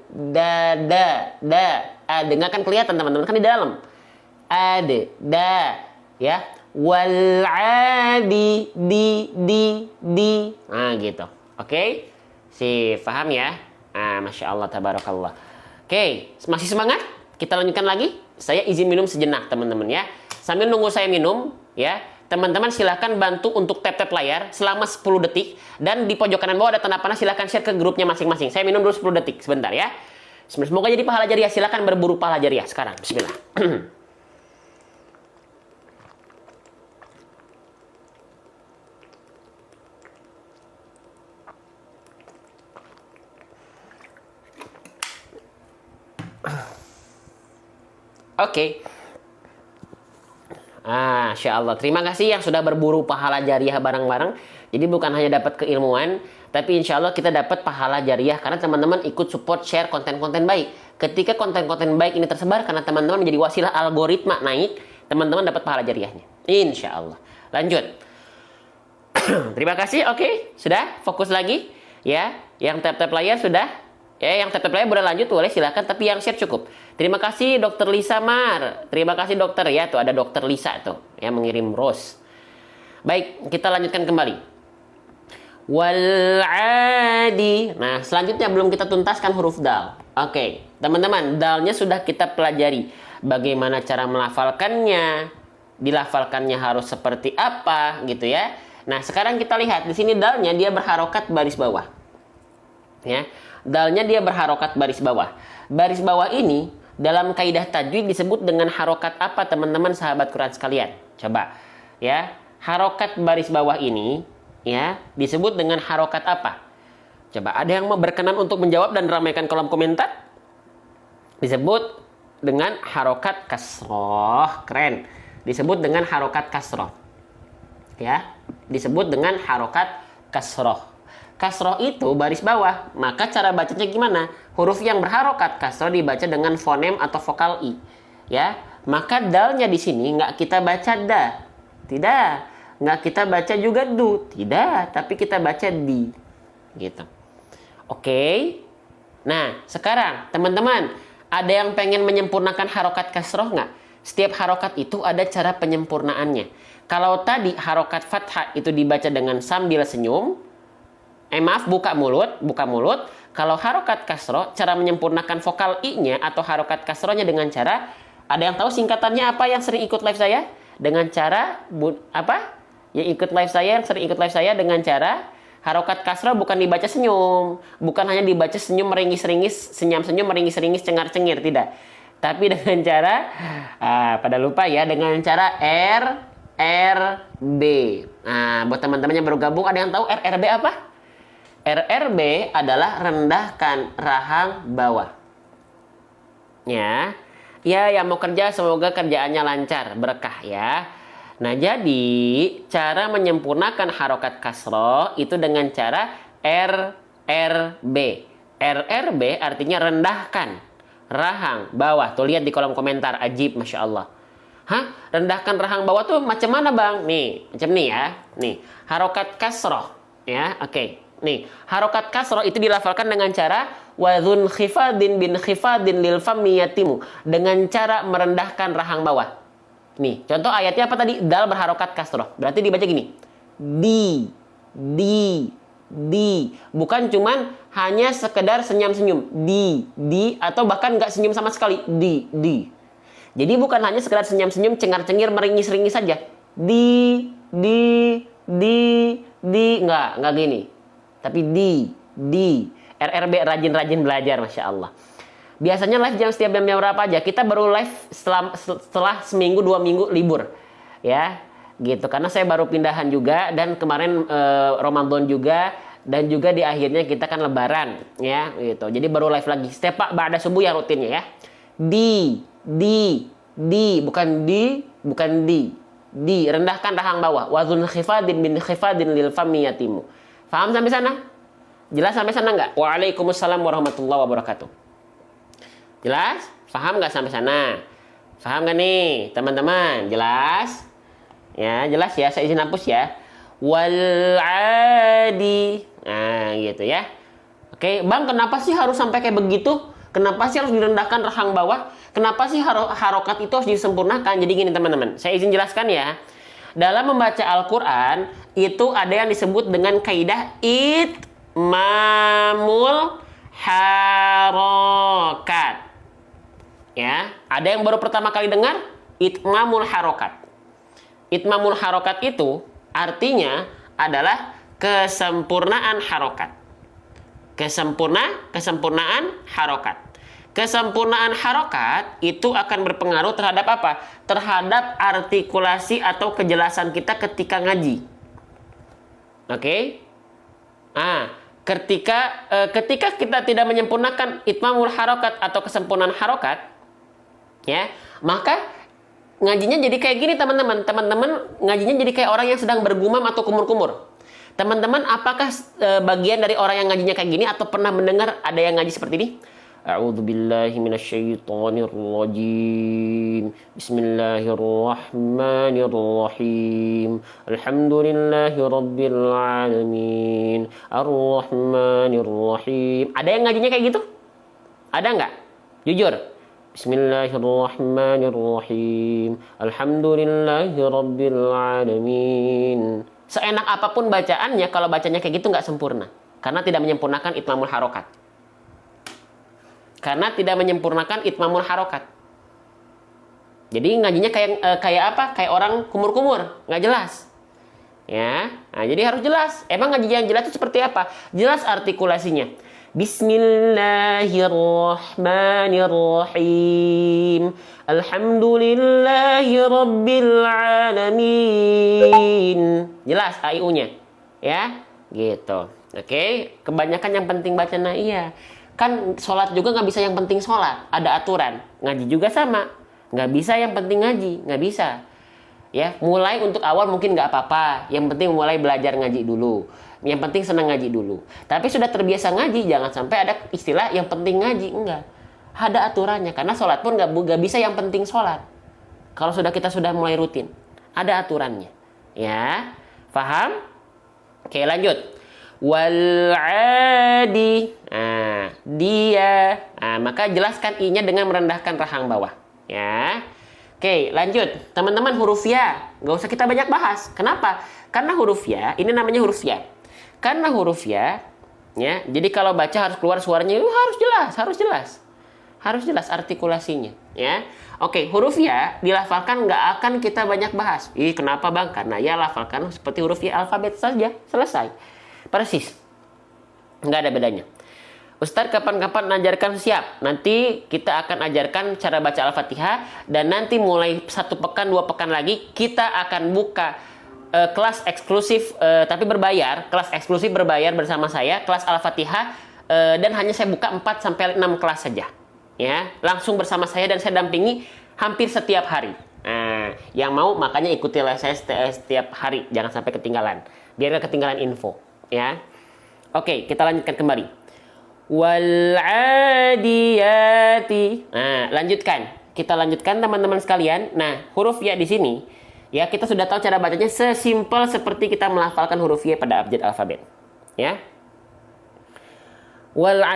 Speaker 1: dada, da. Ad nggak akan kelihatan teman-teman, kan di dalam. Ad, da, ya. Wal adi, di. Nah, gitu. Oke? Paham ya? Masya Allah, tabarakallah. Oke, masih semangat? Kita lanjutkan lagi. Saya izin minum sejenak, teman-teman ya. Sambil nunggu saya minum, ya. Teman-teman silahkan bantu untuk tap-tap layar selama 10 detik. Dan di pojok kanan bawah ada tanda panah, silahkan share ke grupnya masing-masing. Saya minum dulu 10 detik, sebentar ya. Semoga jadi pahala jariah. Silahkan berburu pahala jariah sekarang. Bismillah. Oke. Masya Allah. Terima kasih yang sudah berburu pahala jariah bareng-bareng. Jadi bukan hanya dapat keilmuan, tapi insya Allah kita dapat pahala jariah karena teman-teman ikut support share konten-konten baik. Ketika konten-konten baik ini tersebar karena teman-teman menjadi wasilah algoritma naik, teman-teman dapat pahala jariahnya. Insya Allah. Lanjut. Terima kasih. Oke, sudah fokus lagi. Ya, yang tap-tap layar sudah. Ya, yang tap-tap layar boleh lanjut, boleh silakan. Tapi yang share cukup. Terima kasih Dokter Lisa Mar. Terima kasih dokter ya. Tuh ada Dokter Lisa tuh yang mengirim rose. Baik, kita lanjutkan kembali. Wal adi. Nah, selanjutnya belum kita tuntaskan huruf dal. Oke, teman-teman, dalnya sudah kita pelajari. Bagaimana cara melafalkannya? Dilafalkannya harus seperti apa gitu ya. Nah, sekarang kita lihat di sini dalnya dia berharokat baris bawah. Ya. Dalnya dia berharokat baris bawah. Baris bawah ini dalam kaidah tajwid disebut dengan harokat apa teman-teman sahabat Quran sekalian? Coba ya, harokat baris bawah ini ya disebut dengan harokat apa? Coba ada yang mau berkenan untuk menjawab dan ramaikan kolom komentar? Disebut dengan harokat kasroh. Keren. Disebut dengan harokat kasroh. Ya, disebut dengan harokat kasroh. Kasroh itu baris bawah, maka cara bacanya gimana? Huruf yang berharokat kasroh dibaca dengan fonem atau vokal i, ya. Maka dalnya di sini nggak kita baca da, tidak. Nggak kita baca juga du, tidak. Tapi kita baca di, gitu. Oke. Nah, sekarang teman-teman ada yang pengen menyempurnakan harokat kasroh nggak? Setiap harokat itu ada cara penyempurnaannya. Kalau tadi harokat fathah itu dibaca dengan sambil senyum. Buka mulut. Kalau harokat kasroh, cara menyempurnakan vokal i-nya atau harokat kasrohnya dengan cara, ada yang tahu singkatannya apa yang sering ikut live saya? Dengan cara, apa? Yang sering ikut live saya dengan cara, harokat kasroh bukan dibaca senyum. Bukan hanya dibaca senyum, meringis-ringis, senyum-senyum, meringis-ringis, cengar-cengir, tidak. Tapi dengan cara, pada lupa ya, dengan cara RRB. Nah, buat teman-teman yang baru gabung, ada yang tahu RRB apa? RRB adalah rendahkan rahang bawah. Ya, yang mau kerja semoga kerjaannya lancar, berkah ya. Nah, jadi cara menyempurnakan harokat kasroh itu dengan cara RRB. RRB artinya rendahkan rahang bawah. Tuh lihat di kolom komentar, ajib, masya Allah. Hah? Rendahkan rahang bawah tuh macam mana bang? Nih, macam nih ya. Nih, harokat kasroh. Ya, oke. Nih, harokat kasroh itu dilafalkan dengan cara wadhun khifadin bin khifadin lil fammi yatimu. Dengan cara merendahkan rahang bawah. Nih, contoh ayatnya apa tadi? Dal berharokat kasroh. Berarti dibaca gini. Di. Bukan cuman hanya sekedar senyum-senyum. Di, atau bahkan nggak senyum sama sekali. Di. Jadi bukan hanya sekedar senyum-senyum, cengar-cengir, meringis-ringis saja. Di. Nggak gini. Tapi di RRB rajin-rajin belajar, masya Allah. Biasanya live setiap jam berapa aja? Kita baru live setelah seminggu 2 minggu libur, ya, gitu. Karena saya baru pindahan juga dan kemarin Ramadan juga dan juga di akhirnya kita kan Lebaran, ya, gitu. Jadi baru live lagi. Setiap ba'da subuh ya rutinnya ya. Di, bukan di, rendahkan rahang bawah. Wazun khifadin bin khifadin lil fammi yatimu. Paham sampai sana? Jelas sampai sana nggak? Waalaikumsalam warahmatullahi wabarakatuh. Jelas? Paham nggak sampai sana? Paham nggak nih teman-teman? Jelas? Ya, jelas ya. Saya izin hapus ya. Wal adi. Nah, gitu ya. Oke, bang, kenapa sih harus sampai kayak begitu? Kenapa sih harus direndahkan rahang bawah? Kenapa sih harokat itu harus disempurnakan? Jadi gini teman-teman, saya izin jelaskan ya. Dalam membaca Al-Quran, itu ada yang disebut dengan kaidah itmamul harokat. Ya, ada yang baru pertama kali dengar? Itmamul harokat. Itmamul harokat itu artinya adalah kesempurnaan harokat. Kesempurnaan harokat. Kesempurnaan harokat itu akan berpengaruh terhadap apa? Terhadap artikulasi atau kejelasan kita ketika ngaji. Oke? Ketika kita tidak menyempurnakan itmamul harokat atau kesempurnaan harokat, ya, maka ngajinya jadi kayak gini teman-teman. Teman-teman ngajinya jadi kayak orang yang sedang bergumam atau kumur-kumur. Teman-teman, apakah bagian dari orang yang ngajinya kayak gini atau pernah mendengar ada yang ngaji seperti ini? A'udzubillahi minasyaitonirrajim. Bismillahirrahmanirrahim. Alhamdulillahirabbil alamin. Arrahmanirrahim. Ada yang ngajinya kayak gitu? Ada nggak? Jujur. Bismillahirrahmanirrahim. Alhamdulillahirabbil alamin. Seenak apapun bacaannya, kalau bacanya kayak gitu nggak sempurna. Karena tidak menyempurnakan itmamul harokat. Jadi ngajinya kayak apa? Kayak orang kumur-kumur, nggak jelas. Ya, nah, jadi harus jelas. Emang ngaji yang jelas itu seperti apa? Jelas artikulasinya. Bismillahirrahmanirrahim. Alhamdulillahirabbil alamin. Jelas AIU-nya. Ya, gitu. Oke, kebanyakan yang penting baca iya. Kan sholat juga nggak bisa yang penting sholat. Ada aturan. Ngaji juga sama. Nggak bisa yang penting ngaji. Nggak bisa. Ya, mulai untuk awal mungkin nggak apa-apa. Yang penting mulai belajar ngaji dulu. Yang penting senang ngaji dulu. Tapi sudah terbiasa ngaji, jangan sampai ada istilah yang penting ngaji. Enggak. Ada aturannya. Karena sholat pun nggak bisa yang penting sholat. Kalau kita sudah mulai rutin. Ada aturannya. Ya. Paham? Oke, lanjut. Wal'adi. Nah, dia. Nah, maka jelaskan i-nya dengan merendahkan rahang bawah. Ya. Oke, lanjut. Teman-teman, huruf ya. Nggak usah kita banyak bahas. Kenapa? Karena huruf ya, ini namanya huruf ya. Karena huruf ya, jadi kalau baca harus keluar suaranya itu harus jelas artikulasinya, ya. Oke, huruf ya dilafalkan nggak akan kita banyak bahas. Kenapa bang? Karena ya lafalkan seperti huruf ya alfabet saja, selesai, persis, nggak ada bedanya. Ustadz kapan-kapan ajarkan? Siap. Nanti kita akan ajarkan cara baca Al-Fatihah dan nanti mulai 1 pekan 2 pekan lagi kita akan buka kelas eksklusif tapi berbayar, kelas eksklusif berbayar bersama saya, kelas Al-Fatihah dan hanya saya buka 4 sampai 6 kelas saja. Ya, langsung bersama saya dan saya dampingi hampir setiap hari. Nah, yang mau makanya ikuti les saya setiap hari, jangan sampai ketinggalan. Biar nggak ketinggalan info, ya. Oke, kita lanjutkan kembali. Wal-adiyati. Nah, lanjutkan. Kita lanjutkan teman-teman sekalian. Nah, huruf ya di sini, ya kita sudah tahu cara bacanya sesimpel seperti kita melafalkan huruf ya pada abjad alfabet. Ya.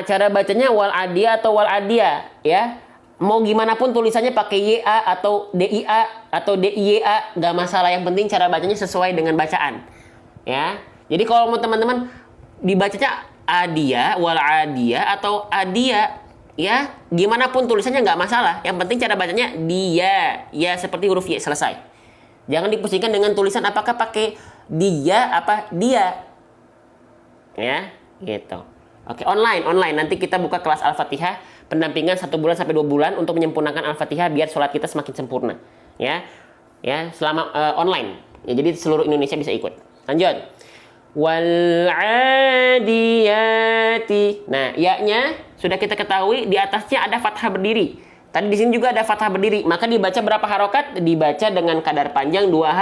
Speaker 1: Cara bacanya wal-adiyah atau wal-adiyah, ya. Mau gimana pun tulisannya pakai YA atau DIA atau DIYA, nggak masalah. Yang penting cara bacanya sesuai dengan bacaan. Ya. Jadi kalau mau teman-teman dibacanya adia, wal adia atau adia, ya gimana pun tulisannya nggak masalah. Yang penting cara bacanya dia, ya seperti huruf y, selesai. Jangan dipusingkan dengan tulisan apakah pakai dia apa dia, ya gitu. Oke, online nanti kita buka kelas Al-Fatihah pendampingan 1 bulan sampai 2 bulan untuk menyempurnakan Al-Fatihah biar sholat kita semakin sempurna, ya selama online. Ya, jadi seluruh Indonesia bisa ikut. Lanjut. Wal-adiyati. Nah, ya-nya sudah kita ketahui di atasnya ada fathah berdiri. Tadi di sini juga ada fathah berdiri. Maka dibaca berapa harokat? Dibaca dengan kadar panjang 2H.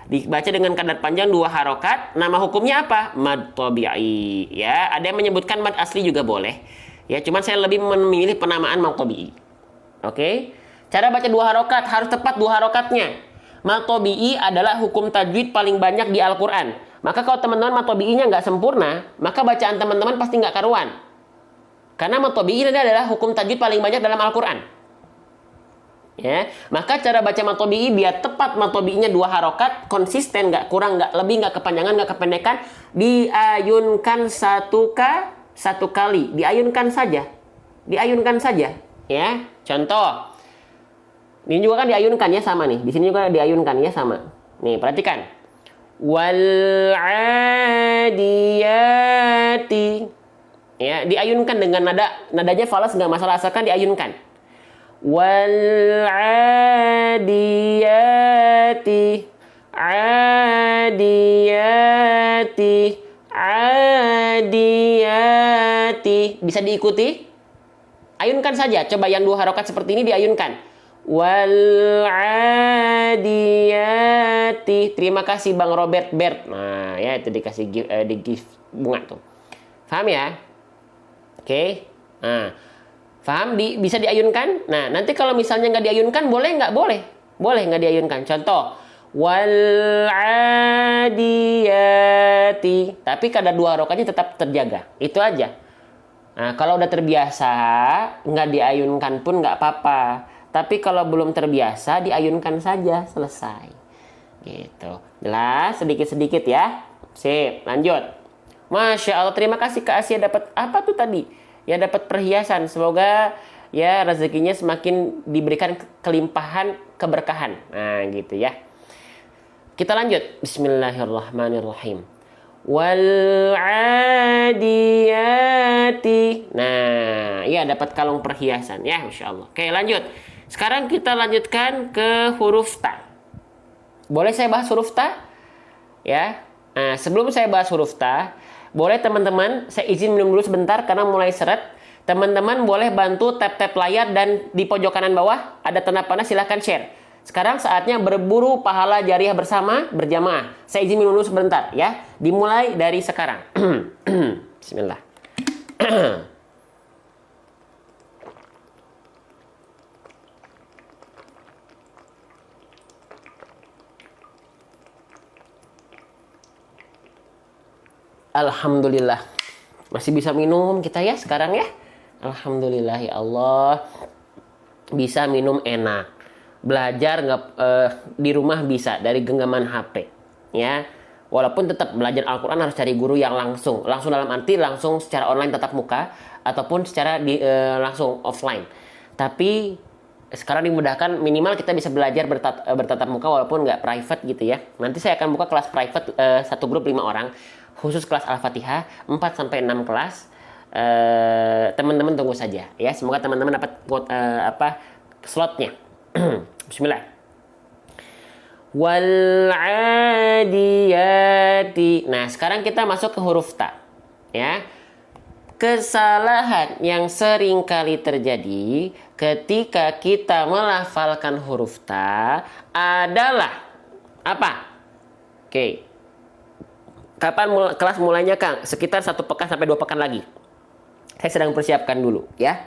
Speaker 1: Dibaca dengan kadar panjang 2 harokat. Nama hukumnya apa? Mad tabi'i. Ya, ada yang menyebutkan mad asli juga boleh. Ya, cuman saya lebih memilih penamaan mad tabi'i. Oke. Cara baca 2 harokat harus tepat 2 harokatnya. Mad tabi'i adalah hukum tajwid paling banyak di Al-Qur'an. Maka kalau teman-teman mad tabi'inya nggak sempurna, maka bacaan teman-teman pasti nggak karuan. Karena mad tabi'i ini adalah hukum tajwid paling banyak dalam Al-Qur'an. Ya, maka cara baca mad tabi'i biar tepat mad tabi'inya 2 harokat, konsisten, nggak kurang, nggak lebih, nggak kepanjangan, nggak kependekan, diayunkan satu kali, diayunkan saja. Diayunkan saja, ya. Contoh. Ini juga kan diayunkan ya, sama nih. Di sini juga diayunkan ya, sama. Nih, perhatikan. Wal 'adiyati. Ya, diayunkan dengan nadanya falas nggak masalah, asalkan diayunkan. Wal 'adiyati. 'Adiyati. 'Adiyati. Bisa diikuti? Ayunkan saja. Coba yang 2 harokat seperti ini diayunkan. Wal 'adiyati. Terima kasih Bang Robert Bert. Nah, ya itu dikasih di gift bunga tuh. Paham ya? Oke. Nah, paham? Bisa diayunkan? Nah, nanti kalau misalnya nggak diayunkan, boleh nggak? Boleh. Boleh nggak diayunkan. Contoh. Wal 'adiyati. Tapi kadar 2 harokatnya tetap terjaga. Itu aja. Nah, kalau udah terbiasa, nggak diayunkan pun nggak apa-apa. Tapi kalau belum terbiasa, diayunkan saja, selesai. Gitu. Jelas? Sedikit-sedikit ya. Sip, lanjut. Masya Allah, terima kasih Kak Asia dapat apa tuh tadi? Ya, dapat perhiasan. Semoga ya rezekinya semakin diberikan kelimpahan, keberkahan. Nah, gitu ya. Kita lanjut. Bismillahirrahmanirrahim. Wal 'adiyati. Nah, iya dapat kalung perhiasan ya, Masya Allah. Oke, lanjut. Sekarang kita lanjutkan ke huruf ta. Boleh saya bahas huruf ta? Ya. Nah, sebelum saya bahas huruf ta, boleh teman-teman saya izin minum dulu sebentar karena mulai seret. Teman-teman boleh bantu tap-tap layar dan di pojok kanan bawah ada tanda panah, silahkan share. Sekarang saatnya berburu pahala jariah bersama berjamaah. Saya izin minum dulu sebentar ya. Dimulai dari sekarang. Bismillah. Alhamdulillah. Masih bisa minum kita ya sekarang ya. Alhamdulillah ya Allah. Bisa minum enak. Belajar di rumah bisa dari genggaman HP ya. Walaupun tetap belajar Al-Quran harus cari guru yang langsung dalam arti langsung secara online tatap muka ataupun secara langsung offline. Tapi sekarang dimudahkan, minimal kita bisa belajar bertatap muka walaupun nggak private gitu ya. Nanti saya akan buka kelas private satu grup 5 orang khusus kelas Al-Fatihah 4-6 kelas. Teman-teman tunggu saja ya. Semoga teman-teman dapat slotnya. Bismillah. Wal 'adiyati. Nah, sekarang kita masuk ke huruf ta. Ya. Kesalahan yang sering kali terjadi ketika kita melafalkan huruf ta adalah apa? Oke. Kapan kelas mulainya, Kang? Sekitar 1 pekan sampai 2 pekan lagi. Saya sedang persiapkan dulu ya.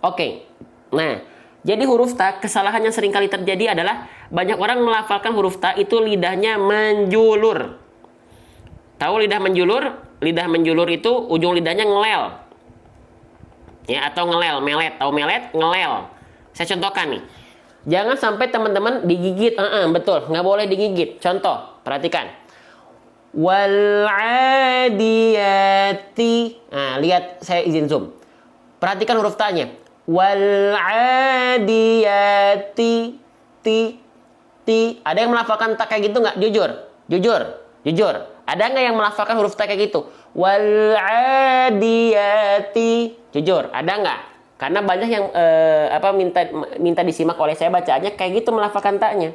Speaker 1: Oke. Nah, jadi huruf ta, kesalahan yang sering kali terjadi adalah banyak orang melafalkan huruf ta itu lidahnya menjulur. Tahu lidah menjulur? Lidah menjulur itu ujung lidahnya ngelel. Ya, atau ngelel, melet. Tahu melet? Ngelel. Saya contohkan nih. Jangan sampai teman-teman digigit. Betul, nggak boleh digigit. Contoh, perhatikan. Wal 'adiyati. Nah, lihat, saya izin zoom. Perhatikan huruf ta-nya. Wal 'adiyati. Ti. Ada yang melafalkan ta kayak gitu nggak? Jujur. Ada nggak yang melafalkan huruf ta kayak gitu? Wal 'adiyati. Jujur, ada nggak? Karena banyak yang minta disimak oleh saya bacaannya kayak gitu melafalkan ta-nya.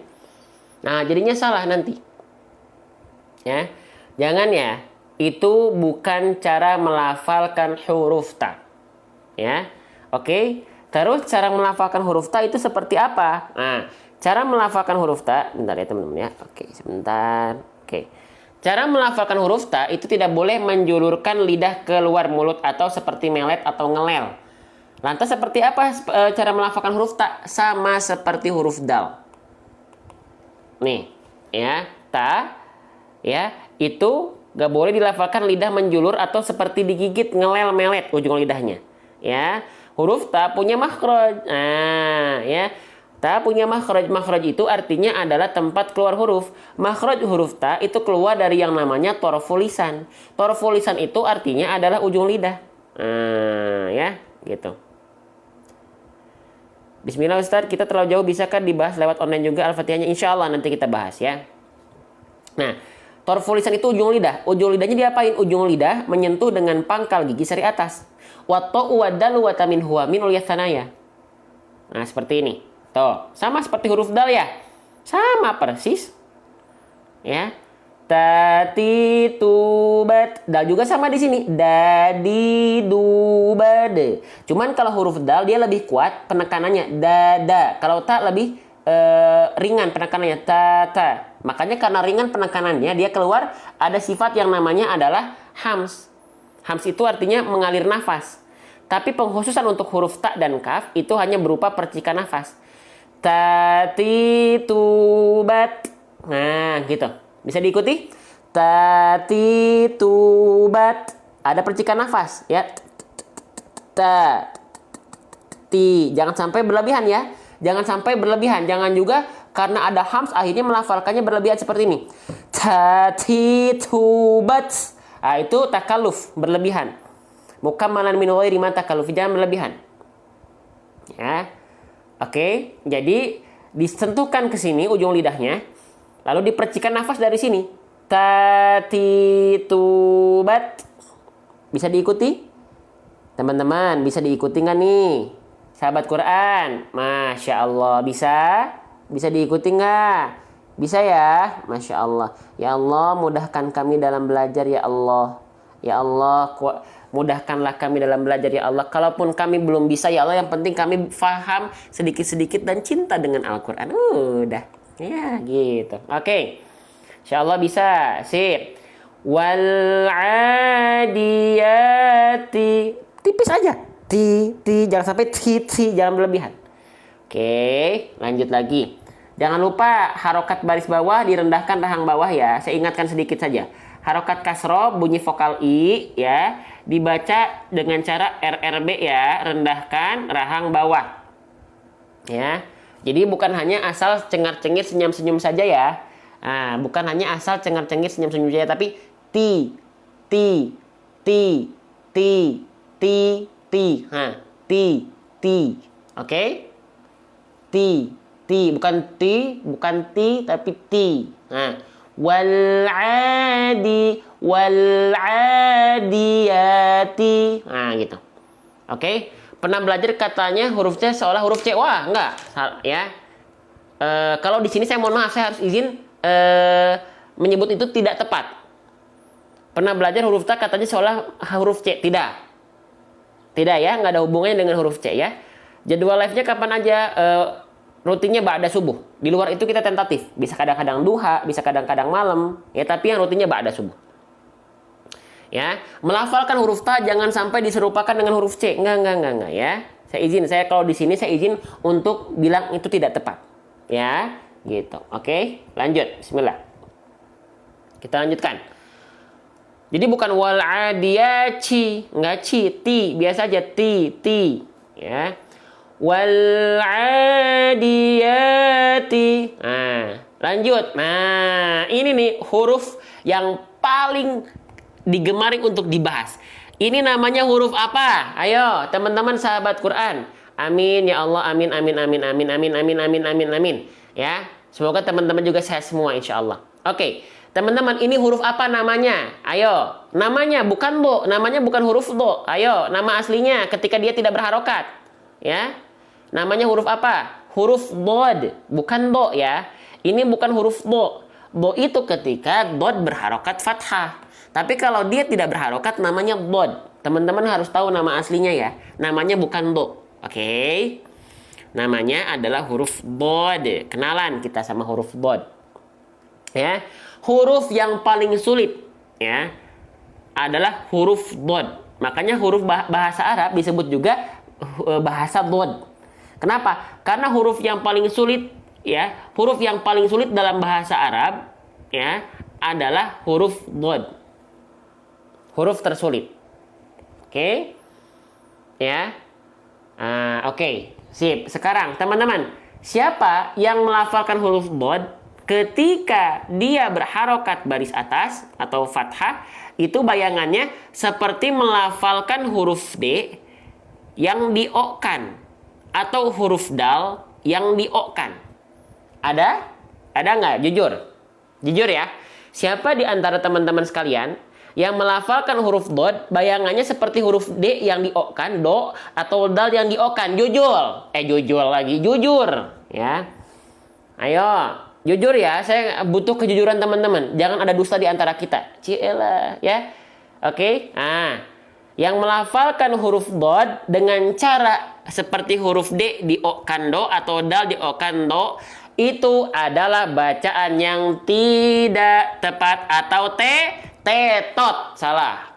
Speaker 1: Nah, jadinya salah nanti. Ya. Jangan ya. Itu bukan cara melafalkan huruf ta. Ya. Oke. Terus cara melafalkan huruf ta itu seperti apa? Nah, cara melafalkan huruf ta, bentar ya teman-teman ya. Oke, sebentar. Oke. Cara melafalkan huruf ta itu tidak boleh menjulurkan lidah keluar mulut atau seperti melet atau ngelel. Lantas seperti apa cara melafalkan huruf ta? Sama seperti huruf dal. Nih, ya, ta, ya, itu gak boleh dilafalkan lidah menjulur atau seperti digigit, ngelel, melet ujung lidahnya. Ya, huruf ta punya makhraj. Nah, ya. Ta punya makhraj. Makhraj itu artinya adalah tempat keluar huruf. Makhraj huruf ta itu keluar dari yang namanya torful lisan. Torful lisan itu artinya adalah ujung lidah. Nah, ya, gitu. Bismillah Ustaz, kita terlalu jauh, bisakah dibahas lewat online juga Al-Fatihahnya? Insya Allah nanti kita bahas ya. Nah, torful lisan itu ujung lidah. Ujung lidahnya diapain? Ujung lidah menyentuh dengan pangkal gigi seri atas. Watto uwadalu watamin huwa minul yasanaya. Nah, seperti ini. Tuh, sama seperti huruf dal ya. Sama persis. Ya. Tati tubat. Dal juga sama di sini. Dadi dubade. Cuman kalau huruf dal dia lebih kuat penekanannya. Dada. Kalau ta lebih ringan penekanannya. Ta. Makanya karena ringan penekanannya dia keluar ada sifat yang namanya adalah hams. Hams itu artinya mengalir nafas. Tapi pengkhususan untuk huruf ta dan kaf itu hanya berupa percikan nafas. Tati tubat. Nah, gitu. Bisa diikuti? Tati tubat. Ada percikan nafas, ya. Ta. Ti. Jangan sampai berlebihan ya. Jangan sampai berlebihan. Jangan juga karena ada hams akhirnya melafalkannya berlebihan seperti ini. Tati tubat. Nah, itu takaluf, berlebihan. Mukammalan min ghairi ma takaluf, jangan berlebihan. Ya. Oke, jadi disentuhkan ke sini ujung lidahnya, lalu dipercikan nafas dari sini. Tati tubat. Bisa diikuti? Teman-teman, bisa diikuti nggak nih? Sahabat Quran, Masya Allah, bisa? Bisa diikuti nggak? Bisa ya? Masya Allah. Ya Allah, mudahkan kami dalam belajar ya Allah. Ya Allah, mudahkanlah kami dalam belajar ya Allah. Kalaupun kami belum bisa ya Allah, yang penting kami faham sedikit-sedikit dan cinta dengan Al-Quran. Udah. Ya gitu. Oke. Insya Allah bisa. Sip. Wal'adiyati. Tipis aja. Ti. Jangan sampai ti. Jangan berlebihan. Oke. Lanjut lagi. Jangan lupa harokat baris bawah direndahkan rahang bawah ya. Saya ingatkan sedikit saja. Harokat kasro bunyi vokal I ya. Dibaca dengan cara RRB ya. Rendahkan rahang bawah. Ya. Jadi bukan hanya asal cengar-cengir senyum-senyum saja ya. Nah, bukan hanya asal cengar-cengir senyum-senyum saja, tapi ti. Ha, ti. Oke? Ti, bukan ti, tapi ti. Nah, wal'adiyati. Nah, gitu. Oke? Pernah belajar katanya huruf C seolah huruf C. Wah, enggak. Ya. Kalau di sini saya mohon maaf, saya harus izin menyebut itu tidak tepat. Pernah belajar huruf ta katanya seolah huruf C. Tidak ya, nggak ada hubungannya dengan huruf C ya. Jadwal live-nya kapan aja, rutinnya ba'da subuh. Di luar itu kita tentatif. Bisa kadang-kadang duha, bisa kadang-kadang malam. Ya, tapi yang rutinnya ba'da subuh. Ya, melafalkan huruf ta jangan sampai diserupakan dengan huruf C. Enggak ya. Saya kalau di sini saya izin untuk bilang itu tidak tepat. Ya, gitu. Oke, lanjut. Bismillah. Kita lanjutkan. Jadi bukan wal adiyati, enggak ti, biasa aja ti. Ya. Wal adiyati. Nah, lanjut. Nah, ini nih huruf yang paling digemari untuk dibahas. Ini namanya huruf apa? Ayo, teman-teman sahabat Quran. Amin ya Allah, amin. Ya, semoga teman-teman juga sehat semua insya Allah. Oke, teman-teman, ini huruf apa namanya? Ayo, namanya bukan do, namanya bukan huruf do. Ayo, nama aslinya ketika dia tidak berharokat. Ya, namanya huruf apa? Huruf dod, bukan do ya. Ini bukan huruf do. Do itu ketika dod berharokat fathah. Tapi kalau dia tidak berharokat namanya dod. Teman-teman harus tahu nama aslinya ya. Namanya bukan do. Oke. Namanya adalah huruf dod. Kenalan kita sama huruf dod. Ya. Huruf yang paling sulit ya adalah huruf dod. Makanya huruf bahasa Arab disebut juga bahasa dod. Kenapa? Karena huruf yang paling sulit ya, huruf yang paling sulit dalam bahasa Arab ya adalah huruf dod. Huruf tersulit. Oke. Ya. Oke. Sip. Sekarang teman-teman, siapa yang melafalkan huruf dod ketika dia berharokat baris atas atau fathah? Itu bayangannya seperti melafalkan huruf D yang di-o-kan atau huruf dal yang di-o-kan. Ada? Ada nggak? Jujur. Jujur ya. Siapa di antara teman-teman sekalian yang melafalkan huruf dod bayangannya seperti huruf D yang di-o-kan, do, atau dal yang di-o-kan? Jujur. Jujur lagi. Jujur. Ya. Ayo. Jujur ya. Saya butuh kejujuran teman-teman. Jangan ada dusta di antara kita. Cielah. Ya. Oke. Yang melafalkan huruf dod dengan cara seperti huruf D di-o-kan do atau dal di-o-kan do, itu adalah bacaan yang tidak tepat atau tetot. Salah.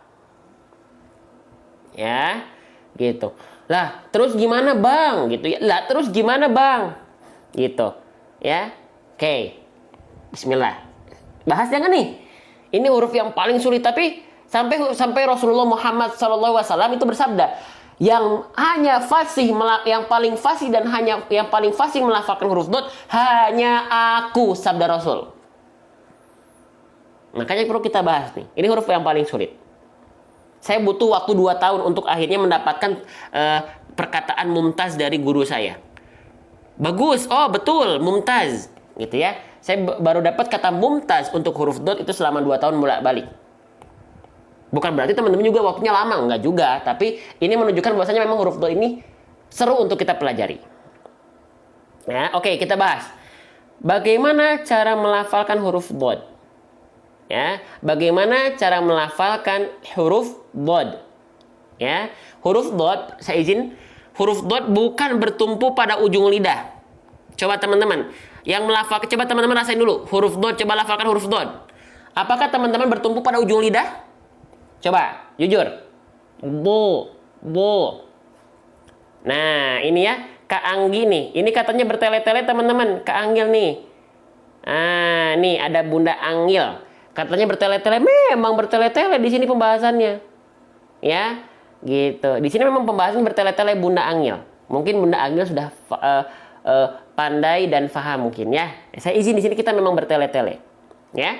Speaker 1: Ya, gitu. Lah, terus gimana bang? Gitu ya. Lah, terus gimana bang? Gitu. Ya. Oke. Bismillah. Bahas jangan nih. Ini huruf yang paling sulit, tapi sampai Rasulullah Muhammad SAW itu bersabda, yang paling fasih dan hanya yang paling fasih melafalkan huruf dod hanya aku, sabda Rasul. Makanya perlu kita bahas nih. Ini huruf yang paling sulit. Saya butuh waktu 2 tahun untuk akhirnya mendapatkan perkataan mumtaz dari guru saya. Bagus, oh betul, mumtaz, gitu ya. Saya baru dapat kata mumtaz untuk huruf dod itu selama 2 tahun bolak-balik. Bukan berarti teman-teman juga waktunya lama, enggak juga. Tapi ini menunjukkan bahwasanya memang huruf dod ini seru untuk kita pelajari. Nah, oke, kita bahas. Bagaimana cara melafalkan huruf dod? Ya, bagaimana cara melafalkan huruf dod? Ya, huruf dod, saya izin, huruf dod bukan bertumpu pada ujung lidah. Coba teman-teman yang melafalkan, coba teman-teman rasain dulu huruf dod, coba lafalkan huruf dod. Apakah teman-teman bertumpu pada ujung lidah? Coba, jujur. Bo. Nah, ini ya, Kak Anggi nih. Ini katanya bertele-tele teman-teman, Kak Anggil nih. Nih ada Bunda Anggil. Katanya bertele-tele, memang bertele-tele di sini pembahasannya. Ya, gitu. Di sini memang pembahasan bertele-tele Bunda Anggil. Mungkin Bunda Anggil sudah pandai dan paham mungkin ya. Saya izin di sini kita memang bertele-tele. Ya.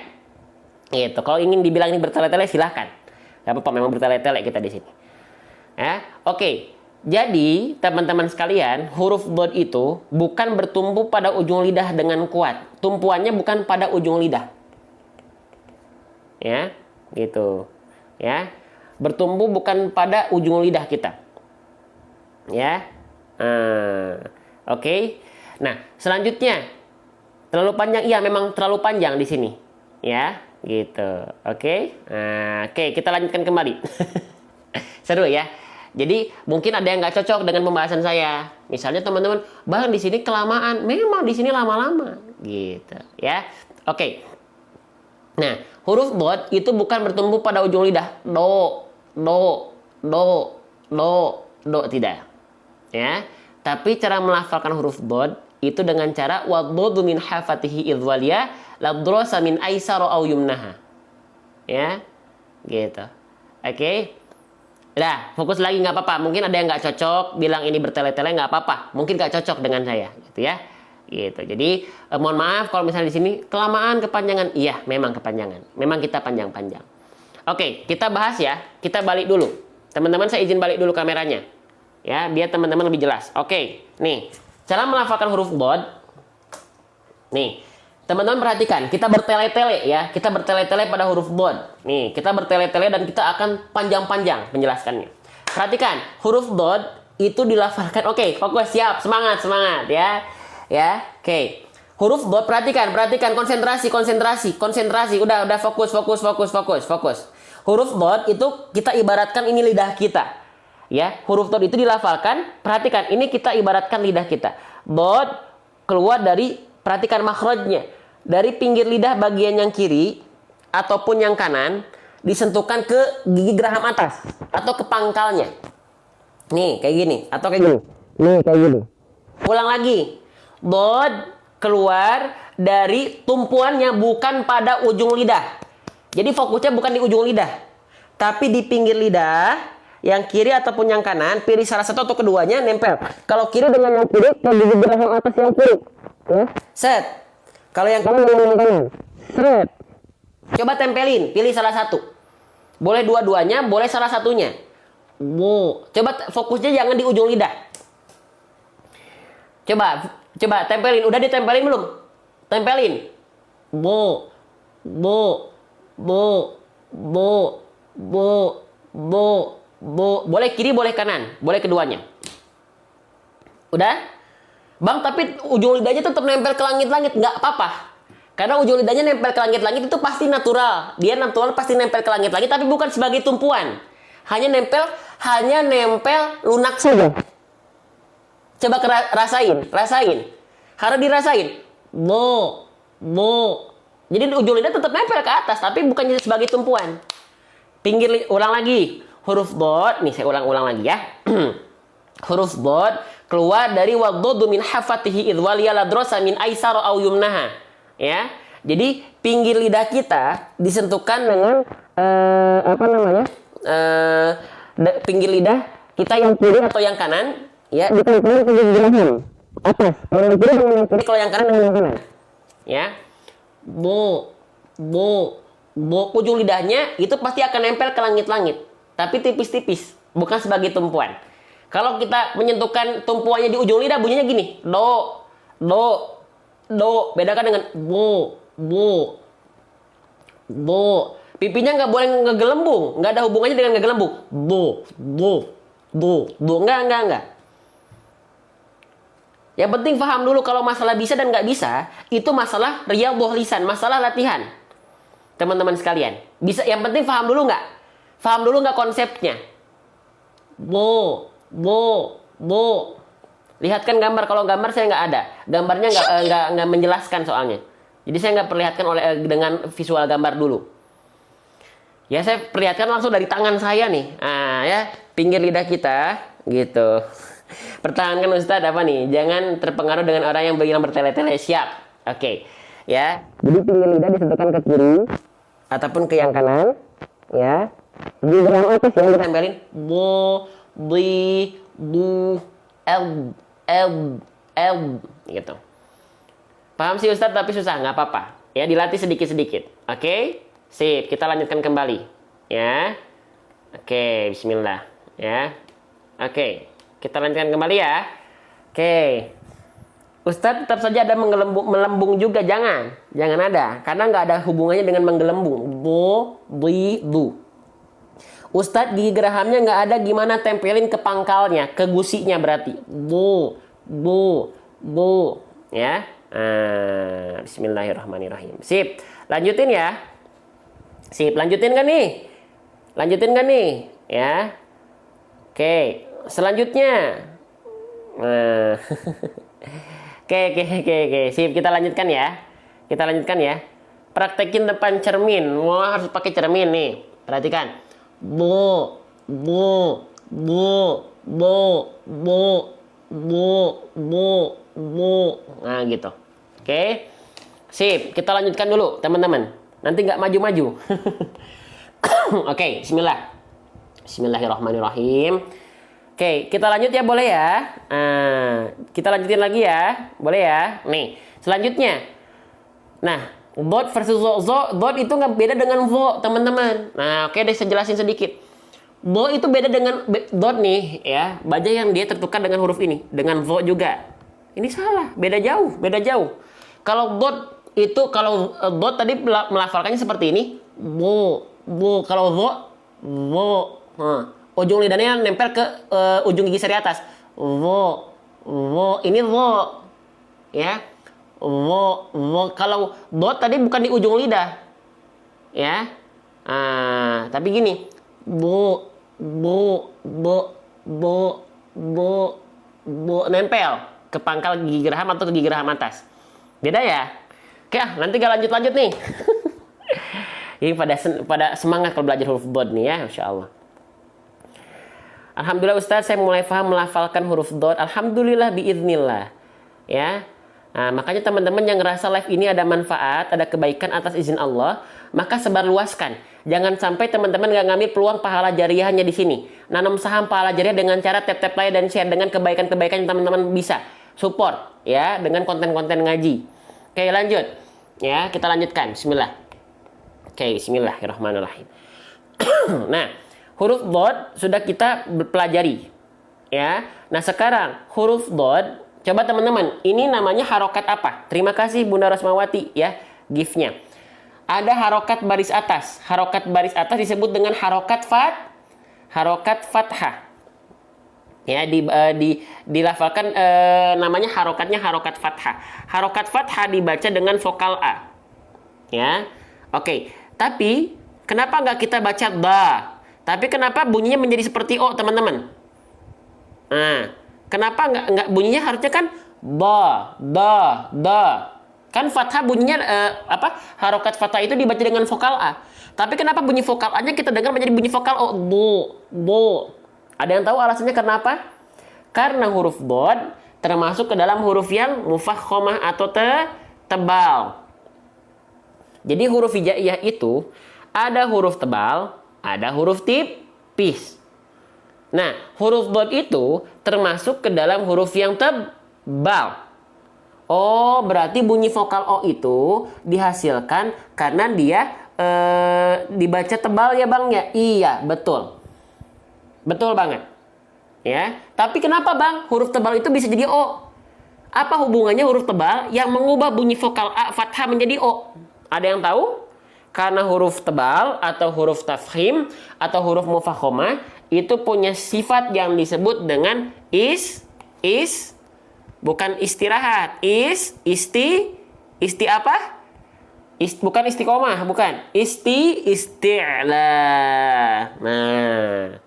Speaker 1: Gitu. Kalau ingin dibilang ini bertele-tele silahkan. Gak apa-apa, memang bertele-tele kita di sini. Ya, oke. Jadi, teman-teman sekalian, huruf dod itu bukan bertumpu pada ujung lidah dengan kuat. Tumpuannya bukan pada ujung lidah. Ya, gitu. Ya. Bertumpu bukan pada ujung lidah kita. Ya. Oke. Nah, selanjutnya terlalu panjang. Iya, memang terlalu panjang di sini. Ya. Gitu, oke. Oke, kita lanjutkan kembali. Seru ya. Jadi mungkin ada yang nggak cocok dengan pembahasan saya. Misalnya teman-teman, bang di sini kelamaan. Memang di sini lama-lama, gitu ya. Oke. Nah, huruf dod itu bukan bertumpu pada ujung lidah. Do, tidak. Ya. Tapi cara melafalkan huruf dod itu dengan cara waddu min hafatihi idwaliya ladrosa min aisaro au yumnaha. Ya, gitu. Oke. Nah, fokus lagi nggak apa-apa. Mungkin ada yang nggak cocok, bilang ini bertele-tele nggak apa-apa. Mungkin nggak cocok dengan saya, gitu ya. Gitu. Jadi mohon maaf kalau misalnya di sini kelamaan, kepanjangan. Iya, memang kepanjangan. Memang kita panjang-panjang. Oke, kita bahas ya. Kita balik dulu. Teman-teman saya izin balik dulu kameranya. Ya, biar teman-teman lebih jelas. Oke, nih. Cara melafalkan huruf dod. Nih, teman-teman perhatikan, kita bertele-tele ya. Kita bertele-tele pada huruf dod. Nih, kita bertele-tele dan kita akan panjang-panjang menjelaskannya. Perhatikan, huruf dod itu dilafalkan. Oke, fokus, siap, semangat ya. Ya, oke. Huruf dod, perhatikan, konsentrasi. Udah fokus. Huruf dod itu kita ibaratkan ini lidah kita. Ya, huruf dod itu dilafalkan. Perhatikan, ini kita ibaratkan lidah kita. Dod keluar dari, perhatikan makhrajnya, dari pinggir lidah bagian yang kiri ataupun yang kanan disentuhkan ke gigi geraham atas atau ke pangkalnya. Nih, kayak gini atau kayak gini. Nih, kayak gini. Ulang lagi. Dod keluar dari tumpuannya bukan pada ujung lidah. Jadi fokusnya bukan di ujung lidah, tapi di pinggir lidah yang kiri ataupun yang kanan, pilih salah satu atau keduanya, nempel. Kalau kiri dengan yang kiri, ke gigi geraham atas yang kiri. Ya, set. Kalau yang kanan dengan yang kanan. Set. Coba tempelin, pilih salah satu. Boleh dua-duanya, boleh salah satunya. Coba fokusnya jangan di ujung lidah. Coba tempelin. Udah ditempelin belum? Tempelin. Bo. Boleh kiri, boleh kanan. Boleh keduanya. Udah? Bang, tapi ujung lidahnya tetap nempel ke langit-langit. Nggak apa-apa. Karena ujung lidahnya nempel ke langit-langit itu pasti natural. Dia natural pasti nempel ke langit-langit, tapi bukan sebagai tumpuan. Hanya nempel lunak saja. Coba rasain. Harus dirasain. Bo. Jadi ujung lidah tetap nempel ke atas, tapi bukan sebagai tumpuan. Ulang lagi. Huruf dot, nih saya ulang-ulang lagi ya. Huruf dot keluar dari waddu min hafatihi idwaliya ladrosa min aisara au yumnaha. Ya, jadi pinggir lidah kita disentuhkan dengan pinggir lidah kita yang kiri atau yang kanan, ya, ditempelin ke gigi geraham atas. Kalau yang kiri dengan yang kiri, kalau yang kanan dengan yang kanan. Ya, ujung lidahnya itu pasti akan nempel ke langit-langit, tapi tipis-tipis, bukan sebagai tumpuan. Kalau kita menyentuhkan tumpuannya di ujung lidah, bunyinya gini, do. Bedakan dengan bo. Pipinya nggak boleh ngegelembung, nggak ada hubungannya dengan ngegelembung. Bo. Enggak. Yang penting paham dulu kalau masalah bisa dan nggak bisa, itu masalah riyadhah lisan, masalah latihan. Teman-teman sekalian, bisa. Yang penting paham dulu nggak? Paham dulu nggak konsepnya? Bo. Lihat kan gambar. Kalau gambar saya nggak ada. Gambarnya nggak menjelaskan soalnya. Jadi saya nggak perlihatkan dengan visual gambar dulu. Ya, saya perlihatkan langsung dari tangan saya nih. Ya, pinggir lidah kita gitu. Pertahankan Ustadz apa nih? Jangan terpengaruh dengan orang yang bilang bertele-tele. Siap. Oke. Ya. Jadi pinggir lidah disentuhkan ke kiri ataupun ke yang kanan. Ya. Di geraham atas yang ditempelin. Bo, bi, bu, gitu. Paham sih Ustadz, tapi susah, nggak apa-apa. Ya, dilatih sedikit-sedikit. Oke? Sip, kita lanjutkan kembali. Ya. Oke, bismillah. Ya. Oke, kita lanjutkan kembali ya. Oke. Ustadz tetap saja ada melembung juga, jangan ada, karena nggak ada hubungannya dengan menggelembung. Bo, bi, bu. Ustadz gigi gerahamnya nggak ada, gimana tempelin ke pangkalnya, ke gusinya berarti. Bu. Ya. Bismillahirrahmanirrahim. Sip. Lanjutin ya. Sip. Lanjutin kan nih? Ya. Oke. Selanjutnya. Oke. Sip. Kita lanjutkan ya. Praktekin depan cermin. Wah, harus pakai cermin nih. Perhatikan. Bo. Nah, gitu. Oke. Sip, kita lanjutkan dulu, teman-teman. Nanti nggak maju-maju. Oke, Bismillahirrahmanirrahim. Oke, kita lanjut ya, boleh ya? Kita lanjutin lagi ya, boleh ya? Nih, selanjutnya. Nah, dot versus zo. Dot itu nggak beda dengan vo, teman-teman. Nah, oke deh, saya jelasin sedikit. Do itu beda dengan dot nih, ya. Baca yang dia tertukar dengan huruf ini, dengan vo juga. Ini salah, beda jauh. Kalau dot itu, kalau dot tadi melafalkannya seperti ini, bo. Kalau vo. Ujung lidahnya nempel ke ujung gigi seri atas. Vo. Ini vo, ya. Vo. Kalau dot tadi bukan di ujung lidah, ya. Tapi gini, bo, nempel ke pangkal gigi geraham atau ke gigi geraham atas. Beda ya. Oke, nanti gak lanjut nih. Ini pada semangat kalau belajar huruf dot nih ya, Insya Allah. Alhamdulillah Ustaz, saya mulai paham melafalkan huruf dot. Alhamdulillah biiznillah. Ya. Nah, makanya teman-teman yang ngerasa live ini ada manfaat, ada kebaikan atas izin Allah, maka sebarluaskan. Jangan sampai teman-teman nggak ngambil peluang pahala jariahnya di sini. Nanam saham pahala jariah dengan cara tap-tap like dan share dengan kebaikan-kebaikan yang teman-teman bisa support ya dengan konten-konten ngaji. Oke, lanjut. Ya, kita lanjutkan. Bismillah. Oke, bismillahirrahmanirrahim. Nah, huruf dhad sudah kita pelajari. Ya. Nah, sekarang huruf dhad, coba teman-teman, ini namanya harokat apa? Terima kasih Bunda Rosmawati ya, gift-nya. Ada harokat baris atas. Harokat baris atas disebut dengan harokat fathah. Ya, dilafalkan namanya harokatnya harokat fathah. Harokat fathah dibaca dengan vokal A. Ya. Oke, tapi kenapa nggak kita baca da? Tapi kenapa bunyinya menjadi seperti O, teman-teman? Nah, kenapa nggak bunyinya harusnya kan da. Kan fathah bunyinya harokat fathah itu dibaca dengan vokal A. Tapi kenapa bunyi vokal A-nya kita dengar menjadi bunyi vokal O? Do. Ada yang tahu alasannya kenapa? Karena huruf dhad termasuk ke dalam huruf yang mufakhamah atau tebal. Jadi huruf hijaiyah itu ada huruf tebal, ada huruf tipis. Nah, huruf dhad itu termasuk ke dalam huruf yang tebal. Oh, berarti bunyi vokal O itu dihasilkan karena dia dibaca tebal ya Bang ya? Iya, betul. Betul banget. Ya, tapi kenapa Bang huruf tebal itu bisa jadi O? Apa hubungannya huruf tebal yang mengubah bunyi vokal A fathah menjadi O? Ada yang tahu? Karena huruf tebal atau huruf tafkhim atau huruf mufakhamah itu punya sifat yang disebut dengan bukan istirahat. Isti apa? Bukan istiqomah, bukan. Isti'la. Nah,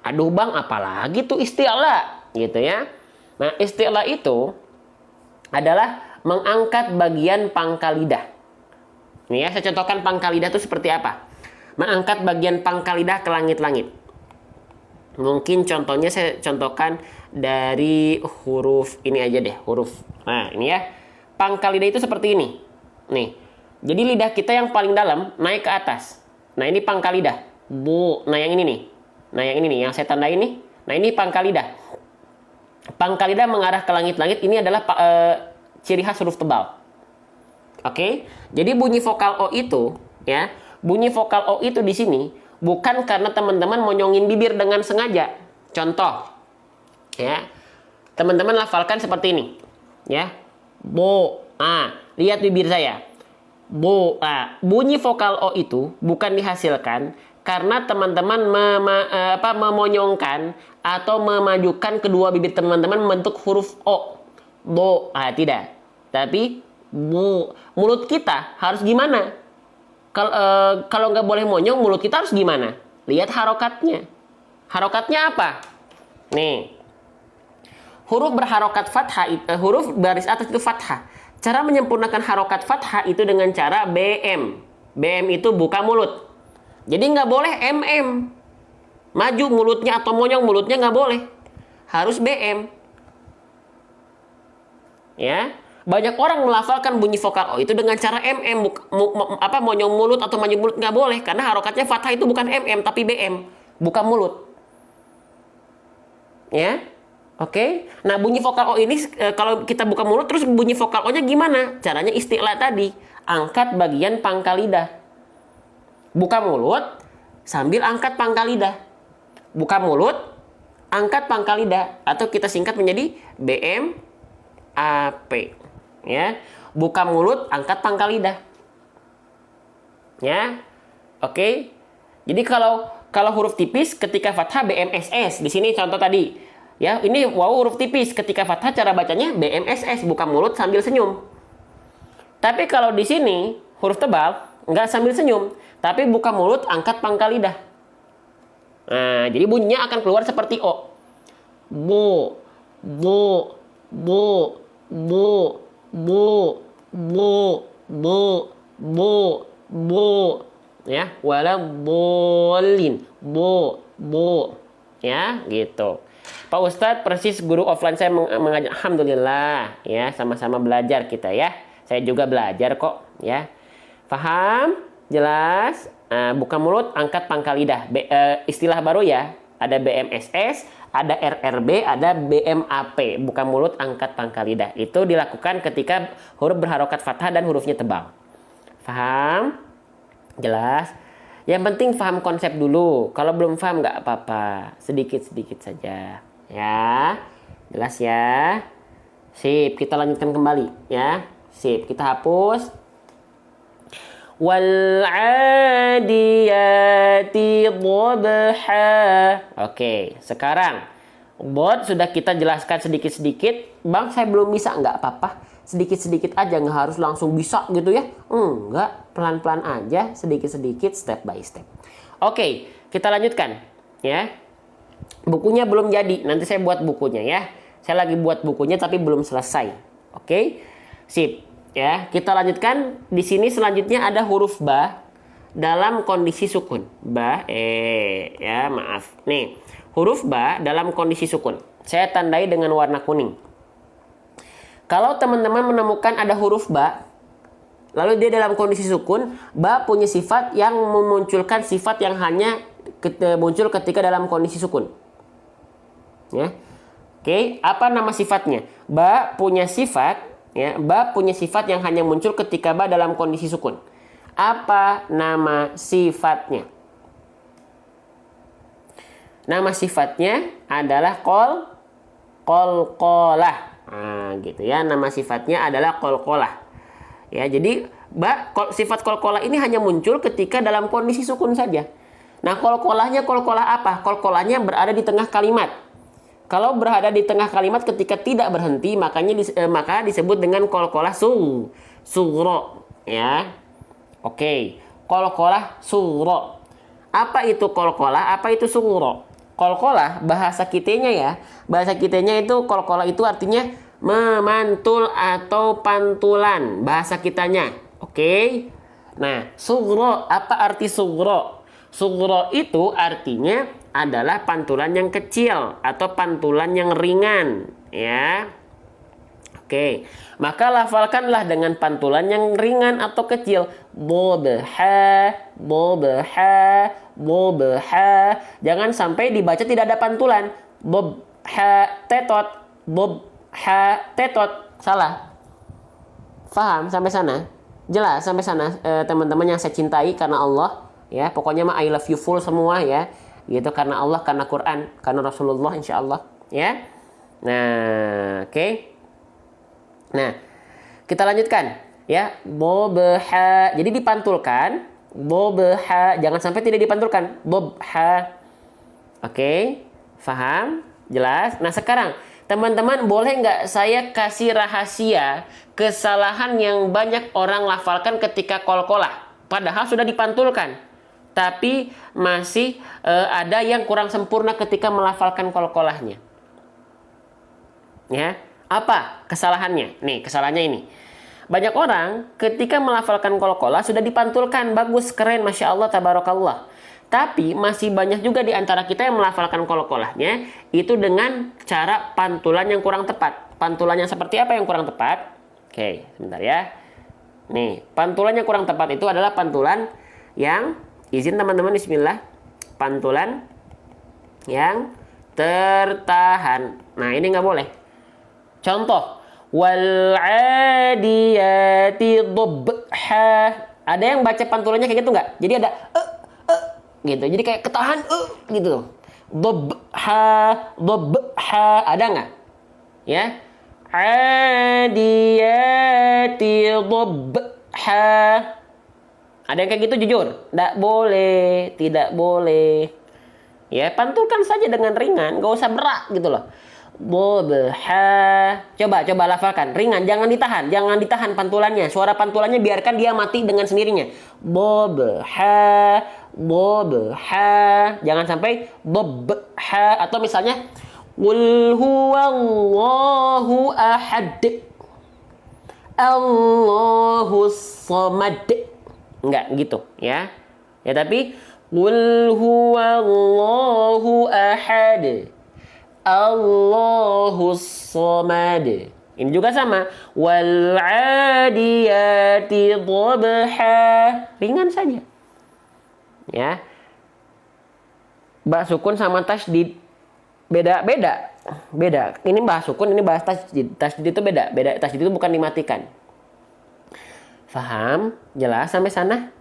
Speaker 1: aduh Bang, apalagi tuh isti'la gitu ya. Nah, isti'la itu adalah mengangkat bagian pangkal lidah. Nih ya, saya contohkan pangkal lidah itu seperti apa. Mengangkat bagian pangkal lidah ke langit-langit. Mungkin contohnya saya contohkan dari huruf ini aja deh, huruf. Nah, ini ya. Pangkal lidah itu seperti ini. Nih. Jadi lidah kita yang paling dalam naik ke atas. Nah, ini pangkal lidah. Nah, yang ini nih. Nah, yang ini nih, yang saya tandai ini. Nah, ini pangkal lidah. Pangkal lidah mengarah ke langit-langit ini adalah ciri khas huruf tebal. Oke? Jadi bunyi vokal O itu, ya. Bunyi vokal O itu di sini bukan karena teman-teman monyongin bibir dengan sengaja. Contoh, ya. Teman-teman lafalkan seperti ini, ya. Lihat bibir saya. Bunyi vokal O itu bukan dihasilkan karena teman-teman memonyongkan atau memajukan kedua bibir teman-teman membentuk huruf O. Tidak. Tapi mulut kita harus gimana? Kalau nggak boleh monyong, mulut kita harus gimana? Lihat harokatnya. Harokatnya apa? Nih. Huruf berharokat fathah, huruf baris atas itu fathah. Cara menyempurnakan harokat fathah itu dengan cara BM. BM itu buka mulut. Jadi nggak boleh MM. Maju mulutnya atau monyong mulutnya nggak boleh. Harus BM. Ya. Banyak orang melafalkan bunyi vokal O itu dengan cara MM, monyong mulut atau maju mulut, nggak boleh karena harokatnya fathah itu bukan MM tapi BM, buka mulut. Ya, oke. Nah, bunyi vokal O ini kalau kita buka mulut terus bunyi vokal O-nya gimana? Caranya isti'la tadi, angkat bagian pangkal lidah. Buka mulut sambil angkat pangkal lidah. Buka mulut, angkat pangkal lidah atau kita singkat menjadi BMAP. Ya, buka mulut, angkat pangkal lidah. Ya, oke. Jadi kalau huruf tipis ketika fathah BMSS. Di sini contoh tadi. Ya, ini huruf tipis ketika fathah cara bacanya BMSS, buka mulut sambil senyum. Tapi kalau di sini huruf tebal nggak sambil senyum, tapi buka mulut, angkat pangkal lidah. Nah, jadi bunyinya akan keluar seperti O. Bu. Ya, wala bolin. Bu. ya, gitu. Pak Ustadz persis guru offline saya mengajar. Alhamdulillah, ya, sama-sama belajar kita ya. Saya juga belajar kok, ya. Paham? Jelas? Buka mulut, angkat pangkal lidah. Istilah baru ya. Ada BMSS, ada RRB, ada BMAP. Buka mulut, angkat pangkal lidah. Itu dilakukan ketika huruf berharokat fathah dan hurufnya tebal. Paham? Jelas? Yang penting paham konsep dulu. Kalau belum paham nggak apa-apa. Sedikit-sedikit saja. Ya. Jelas ya? Sip, kita lanjutkan kembali. Ya. Sip, kita hapus. Wal'adiyati dhabha. Oke, sekarang bot sudah kita jelaskan sedikit-sedikit. Bang, saya belum bisa, nggak apa-apa. Sedikit-sedikit aja, nggak harus langsung bisa gitu ya. Enggak, pelan-pelan aja, sedikit-sedikit, step by step. Oke, kita lanjutkan ya. Bukunya belum jadi, nanti saya buat bukunya ya. Saya lagi buat bukunya tapi belum selesai. Oke, sip. Ya, kita lanjutkan. Di sini selanjutnya ada huruf ba dalam kondisi sukun. Ya, maaf. Nih, huruf ba dalam kondisi sukun. Saya tandai dengan warna kuning. Kalau teman-teman menemukan ada huruf ba, lalu dia dalam kondisi sukun, ba punya sifat yang memunculkan sifat yang hanya muncul ketika dalam kondisi sukun. Ya. Oke, apa nama sifatnya? Ba punya sifat. Ya, ba punya sifat yang hanya muncul ketika ba dalam kondisi sukun. Apa nama sifatnya? Nama sifatnya adalah qalqalah. Nah, gitu ya. Nama sifatnya adalah qalqalah. Ya, jadi sifat qalqalah ini hanya muncul ketika dalam kondisi sukun saja. Nah, qalqalahnya qalqalah apa? Qalqalahnya berada di tengah kalimat. Kalau berada di tengah kalimat ketika tidak berhenti, maka disebut dengan qalqalah sughra, ya. Oke, qalqalah sughra. Apa itu qalqalah? Apa itu sughra? Qalqalah bahasa kitanya ya. Bahasa kitanya itu qalqalah itu artinya memantul atau pantulan, bahasa kitanya. Oke. Nah, sughra, apa arti sughra? Sughra itu artinya adalah pantulan yang kecil atau pantulan yang ringan, ya. Oke, maka lafalkanlah dengan pantulan yang ringan atau kecil. Dhabha, dhabha, dhabha. Jangan sampai dibaca tidak ada pantulan. Dhabha tetot, dhabha tetot. Salah. Faham sampai sana? Jelas sampai sana, teman-teman yang saya cintai karena Allah, ya. Pokoknya mah I love you full semua ya. Gitu, karena Allah, karena Quran, karena Rasulullah, insya Allah, ya. Nah, oke. Nah, kita lanjutkan, ya. Dhabha, jadi dipantulkan. Dhabha, jangan sampai tidak dipantulkan. Dhabha. Oke, paham? Jelas? Nah, sekarang teman-teman boleh nggak saya kasih rahasia kesalahan yang banyak orang lafalkan ketika qalqalah, padahal sudah dipantulkan, tapi masih ada yang kurang sempurna ketika melafalkan qalqalahnya. Ya, apa kesalahannya? Nih, kesalahannya ini. Banyak orang ketika melafalkan qalqalah sudah dipantulkan, bagus, keren, masya Allah, tabarakallah. Tapi masih banyak juga di antara kita yang melafalkan qalqalahnya itu dengan cara pantulan yang kurang tepat. Pantulan yang seperti apa yang kurang tepat? Oke, sebentar ya. Nih, pantulan yang kurang tepat itu adalah pantulan yang, izin teman-teman, bismillah, pantulan yang tertahan. Nah, ini nggak boleh. Contoh, wal'adiyati dhabha. Ada yang baca pantulannya kayak gitu nggak? Jadi ada gitu. Jadi kayak ketahan gitu. Dhabha, dhabha. Ada nggak? Ya. Adiyati dhabha. Ada yang kayak gitu, jujur? Tidak boleh, tidak boleh. Ya, pantulkan saja dengan ringan, gak usah berat gitu loh. Dhabha. Coba lafalkan, ringan, jangan ditahan pantulannya. Suara pantulannya biarkan dia mati dengan sendirinya. Dhabha, dhabha. Jangan sampai dhabha. Atau misalnya qul huwallahu ahad, Allahus samad. Enggak gitu ya. Ya, tapi Qul huwallahu ahad. Allahus samad. Ini juga sama. Wal 'adiyati dhabha. Ringan saja. Ya. Ba sukun sama tasydid beda. Ini bahas sukun, ini bahas tasydid. Tasydid itu beda. Tasydid itu bukan dimatikan. Faham? Jelas sampai sana?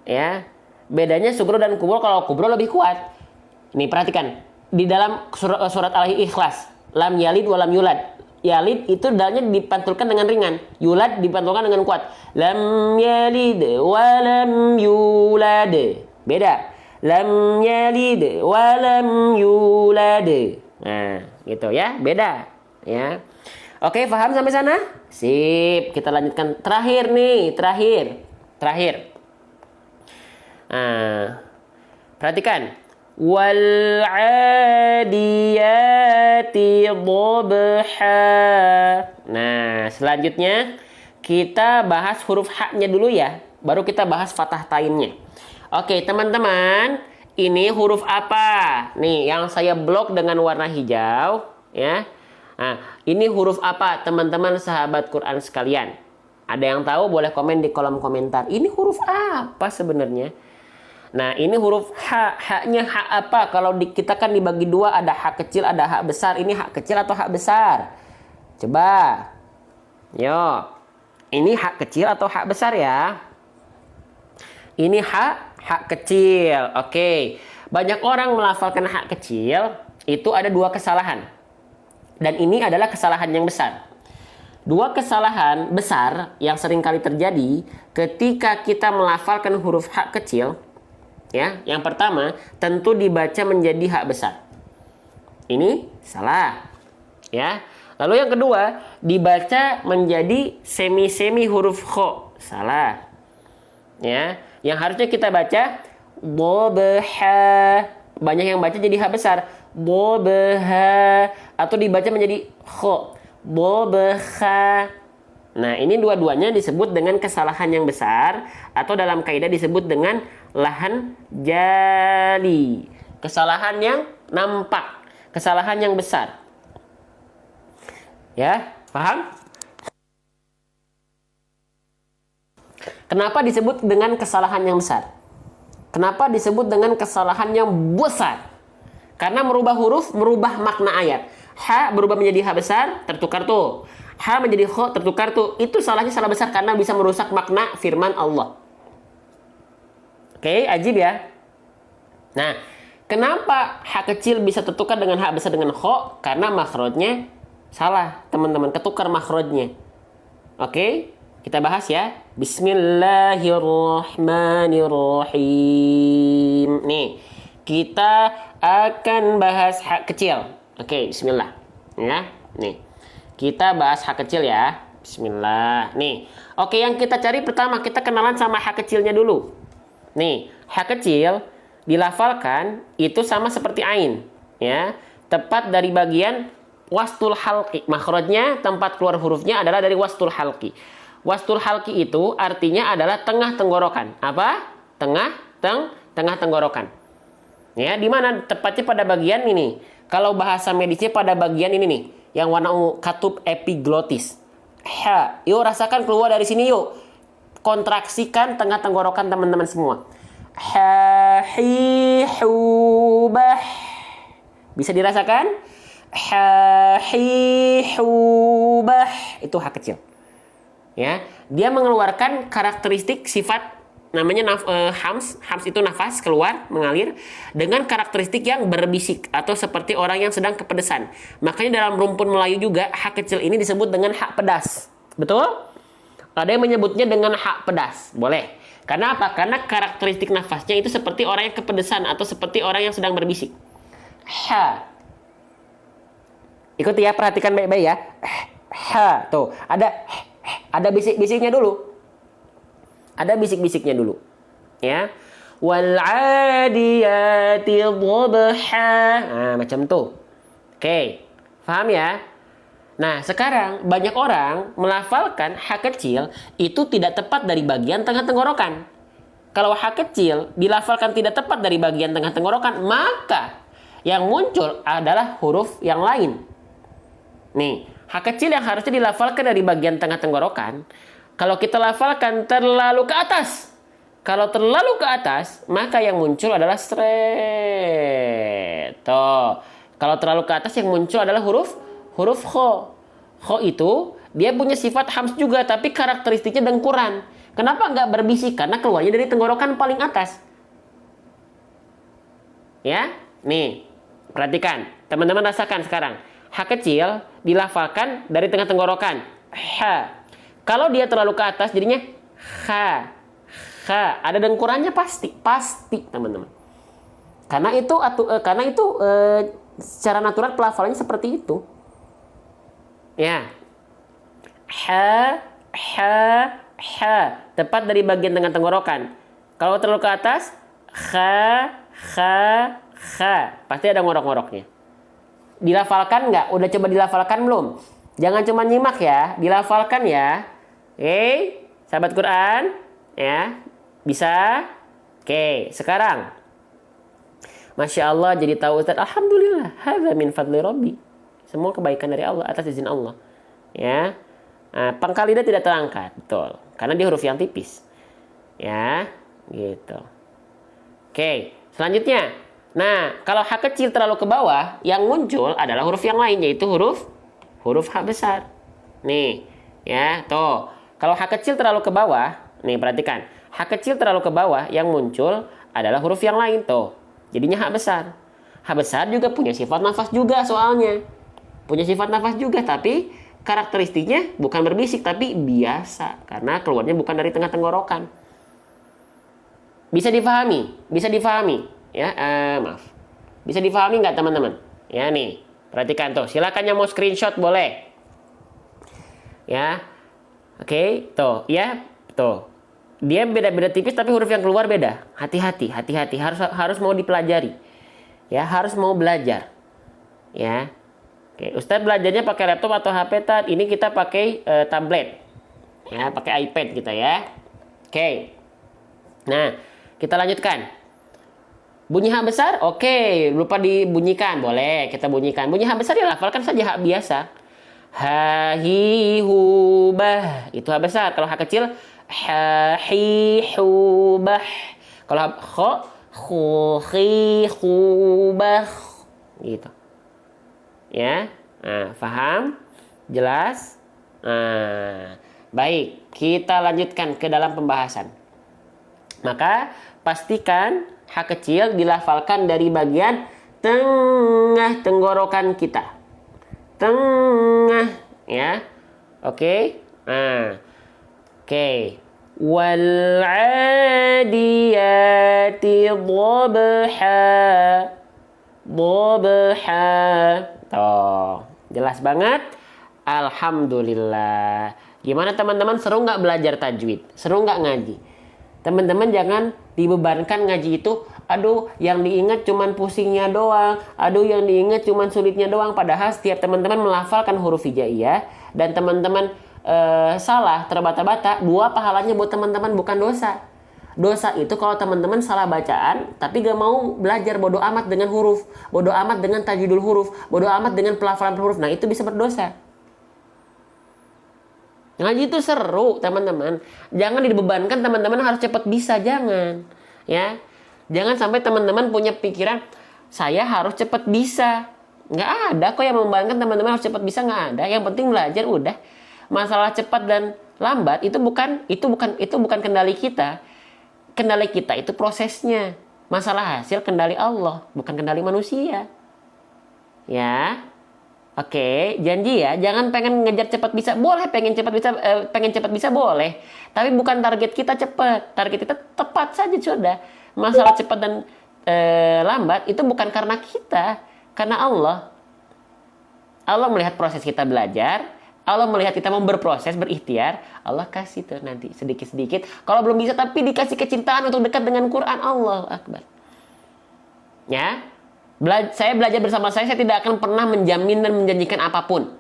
Speaker 1: Ya. Bedanya sugro dan kubro, kalau kubro lebih kuat. Nih perhatikan. Di dalam surat Al-Ikhlas, lam yalid wa lam yulad. Yalid itu dalnya dipantulkan dengan ringan. Yulad dipantulkan dengan kuat. Lam yalid wa lam yulad. Beda. Lam yalid wa lam yulad. Nah, gitu ya. Beda. Ya. Oke, paham sampai sana? Sip. Kita lanjutkan. Terakhir nih. Terakhir. Nah, perhatikan. Wal 'adiyati dhabha. Nah, selanjutnya kita bahas huruf H-nya dulu ya. Baru kita bahas fathah tainnya. Oke, teman-teman, ini huruf apa? Nih, yang saya blok dengan warna hijau, ya. Nah, ini huruf apa, teman-teman sahabat Quran sekalian? Ada yang tahu? Boleh komen di kolom komentar. Ini huruf apa sebenarnya? Nah, ini huruf H. H-nya H apa? Kalau kita kan dibagi dua, ada H kecil, ada H besar. Ini H kecil atau H besar? Coba. Yo. Ini H kecil atau H besar ya? Ini H kecil. Oke. Banyak orang melafalkan H kecil, itu ada dua kesalahan. Dan ini adalah kesalahan yang besar. Dua kesalahan besar yang sering kali terjadi ketika kita melafalkan huruf H kecil. Ya, yang pertama tentu dibaca menjadi H besar. Ini salah. Ya. Lalu yang kedua, dibaca menjadi semi huruf kho. Salah. Ya, yang harusnya kita baca dhabha. Banyak yang baca jadi H besar. Dhabha, atau dibaca menjadi kho. Dhabha. Nah, ini dua-duanya disebut dengan kesalahan yang besar, atau dalam kaidah disebut dengan lahan jali. Kesalahan yang nampak, kesalahan yang besar. Ya, paham? Kenapa disebut dengan kesalahan yang besar? Kenapa disebut dengan kesalahan yang besar? Karena merubah huruf, merubah makna ayat. H berubah menjadi H besar, tertukar tuh. H menjadi kho, tertukar tuh. Itu salahnya salah besar karena bisa merusak makna firman Allah. Oke, ajib ya. Nah, kenapa H kecil bisa tertukar dengan H besar dengan kho? Karena makhrajnya salah, teman-teman. Ketukar makhrajnya. Oke, kita bahas ya. Bismillahirrahmanirrahim. Nih, kita akan bahas H kecil. Oke, bismillah. Ya, nih. Kita bahas H kecil ya. Bismillah. Nih. Oke, yang kita cari pertama, kita kenalan sama H kecilnya dulu. Nih, H kecil dilafalkan itu sama seperti ain, ya. Tepat dari bagian wastul halqi. Makhrajnya, tempat keluar hurufnya adalah dari wastul halqi. Wastul halqi itu artinya adalah tengah tenggorokan. Apa? Tengah tenggorokan. Ya, di mana tepatnya pada bagian ini. Kalau bahasa medisnya pada bagian ini nih, yang warna ungu, katup epiglottis. H. Yuk rasakan keluar dari sini yuk. Kontraksikan tengah tenggorokan teman-teman semua. Ha, hi, hu, bah. Bisa dirasakan? Ha, hi, hu, bah. Itu H kecil. Ya, dia mengeluarkan karakteristik sifat namanya hams. Hams itu nafas keluar, mengalir dengan karakteristik yang berbisik atau seperti orang yang sedang kepedesan. Makanya dalam rumpun Melayu juga H kecil ini disebut dengan H pedas. Betul? Ada yang menyebutnya dengan H pedas. Boleh. Karena apa? Karena karakteristik nafasnya itu seperti orang yang kepedesan atau seperti orang yang sedang berbisik. H. Ikuti ya, perhatikan baik-baik ya. H. Tuh, ada bisik-bisiknya dulu. Ada bisik-bisiknya dulu. Ya. Wal 'adiyati dhabha. Nah, macam tuh. Oke. Paham ya? Nah, sekarang banyak orang melafalkan H kecil itu tidak tepat dari bagian tengah tenggorokan. Kalau H kecil dilafalkan tidak tepat dari bagian tengah tenggorokan, maka yang muncul adalah huruf yang lain. Nih, H kecil yang harusnya dilafalkan dari bagian tengah tenggorokan, kalau kita lafalkan terlalu ke atas. Kalau terlalu ke atas, maka yang muncul adalah straight. Tuh. Kalau terlalu ke atas yang muncul adalah huruf kho. Kho itu dia punya sifat hams juga, tapi karakteristiknya dengkuran. Kenapa nggak berbisik? Karena keluarnya dari tenggorokan paling atas. Ya, nih, perhatikan. Teman-teman rasakan sekarang. H kecil dilafalkan dari tengah tenggorokan. H. Kalau dia terlalu ke atas, jadinya H. H. Ada dengkurannya pasti, teman-teman. Karena itu secara natural pelafalannya seperti itu. Ya. H. Tepat dari bagian tengah tenggorokan. Kalau terlalu ke atas, H. Pasti ada ngorok-ngoroknya. Dilafalkan nggak? Udah coba dilafalkan belum? Jangan cuma nyimak ya, dilafalkan ya. Oke, sahabat Quran, ya, bisa? Oke, sekarang, Masya Allah, jadi tahu Ustaz. Alhamdulillah, hadza min fadli Rabbi. Semua kebaikan dari Allah atas izin Allah. Ya, pangkal lidah tidak terangkat, betul, karena dia huruf yang tipis. Ya, gitu. Oke, selanjutnya. Nah, kalau H kecil terlalu ke bawah, yang muncul adalah huruf yang lain, yaitu huruf H besar. Nih, ya, tuh. Kalau H kecil terlalu ke bawah, nih perhatikan. H kecil terlalu ke bawah, yang muncul adalah huruf yang lain, tuh. Jadinya H besar. H besar juga punya sifat nafas juga soalnya. Punya sifat nafas juga, tapi karakteristiknya bukan berbisik, tapi biasa. Karena keluarnya bukan dari tengah tenggorokan. Bisa difahami? Ya, maaf. Bisa difahami nggak teman-teman? Ya nih, perhatikan tuh. Silakan yang mau screenshot boleh. Ya, oke, tuh, ya, tuh. Dia beda-beda tipis tapi huruf yang keluar beda. Hati-hati. Harus mau dipelajari. Ya, harus mau belajar. Ya, oke. Ustadz belajarnya pakai laptop atau HP tat? Ini kita pakai tablet. Ya, pakai iPad kita ya. Oke. Nah, kita lanjutkan. Bunyi H besar, oke, lupa dibunyikan, boleh kita bunyikan. Bunyi H besar ya lafalkan saja H biasa. Ha, hi, hu, bah. Itu H besar. Kalau H kecil, ha, hi, hu, bah. Kalau kho, khu, hi, hu, bah. Gitu. Ya, nah, paham? Jelas? Nah, baik, kita lanjutkan ke dalam pembahasan. Maka, pastikan H kecil dilafalkan dari bagian tengah tenggorokan kita. Tengah, ya. Oke. Nah. Oke. Wal 'adiyati dhabha. Tuh, jelas banget. Alhamdulillah. Gimana teman-teman, seru nggak belajar tajwid? Seru nggak ngaji? Teman-teman jangan dibebankan ngaji itu, aduh yang diingat cuman pusingnya doang, aduh yang diingat cuman sulitnya doang. Padahal setiap teman-teman melafalkan huruf hijaiyah dan teman-teman salah terbata-bata, dua pahalanya buat teman-teman, bukan dosa. Dosa itu kalau teman-teman salah bacaan tapi gak mau belajar, bodoh amat dengan huruf, bodoh amat dengan tajwidul huruf, bodoh amat dengan pelafalan huruf. Nah itu bisa berdosa. Ngaji itu seru teman-teman. Jangan dibebankan teman-teman harus cepat bisa, jangan. Ya, jangan sampai teman-teman punya pikiran saya harus cepat bisa. Nggak ada kok yang membebankan teman-teman harus cepat bisa, nggak ada. Yang penting belajar udah. Masalah cepat dan lambat itu bukan kendali kita. Kendali kita itu prosesnya. Masalah hasil kendali Allah, bukan kendali manusia. Ya. Oke, janji ya, jangan pengen ngejar cepat bisa. Boleh pengen cepat bisa boleh. Tapi bukan target kita cepat. Target kita tepat saja sudah. Masalah cepat dan lambat itu bukan karena kita, karena Allah. Allah melihat proses kita belajar, Allah melihat kita mau berproses, berikhtiar, Allah kasih tuh nanti sedikit-sedikit. Kalau belum bisa tapi dikasih kecintaan untuk dekat dengan Quran, Allahu Akbar. Ya. Saya belajar bersama saya tidak akan pernah menjamin dan menjanjikan apapun.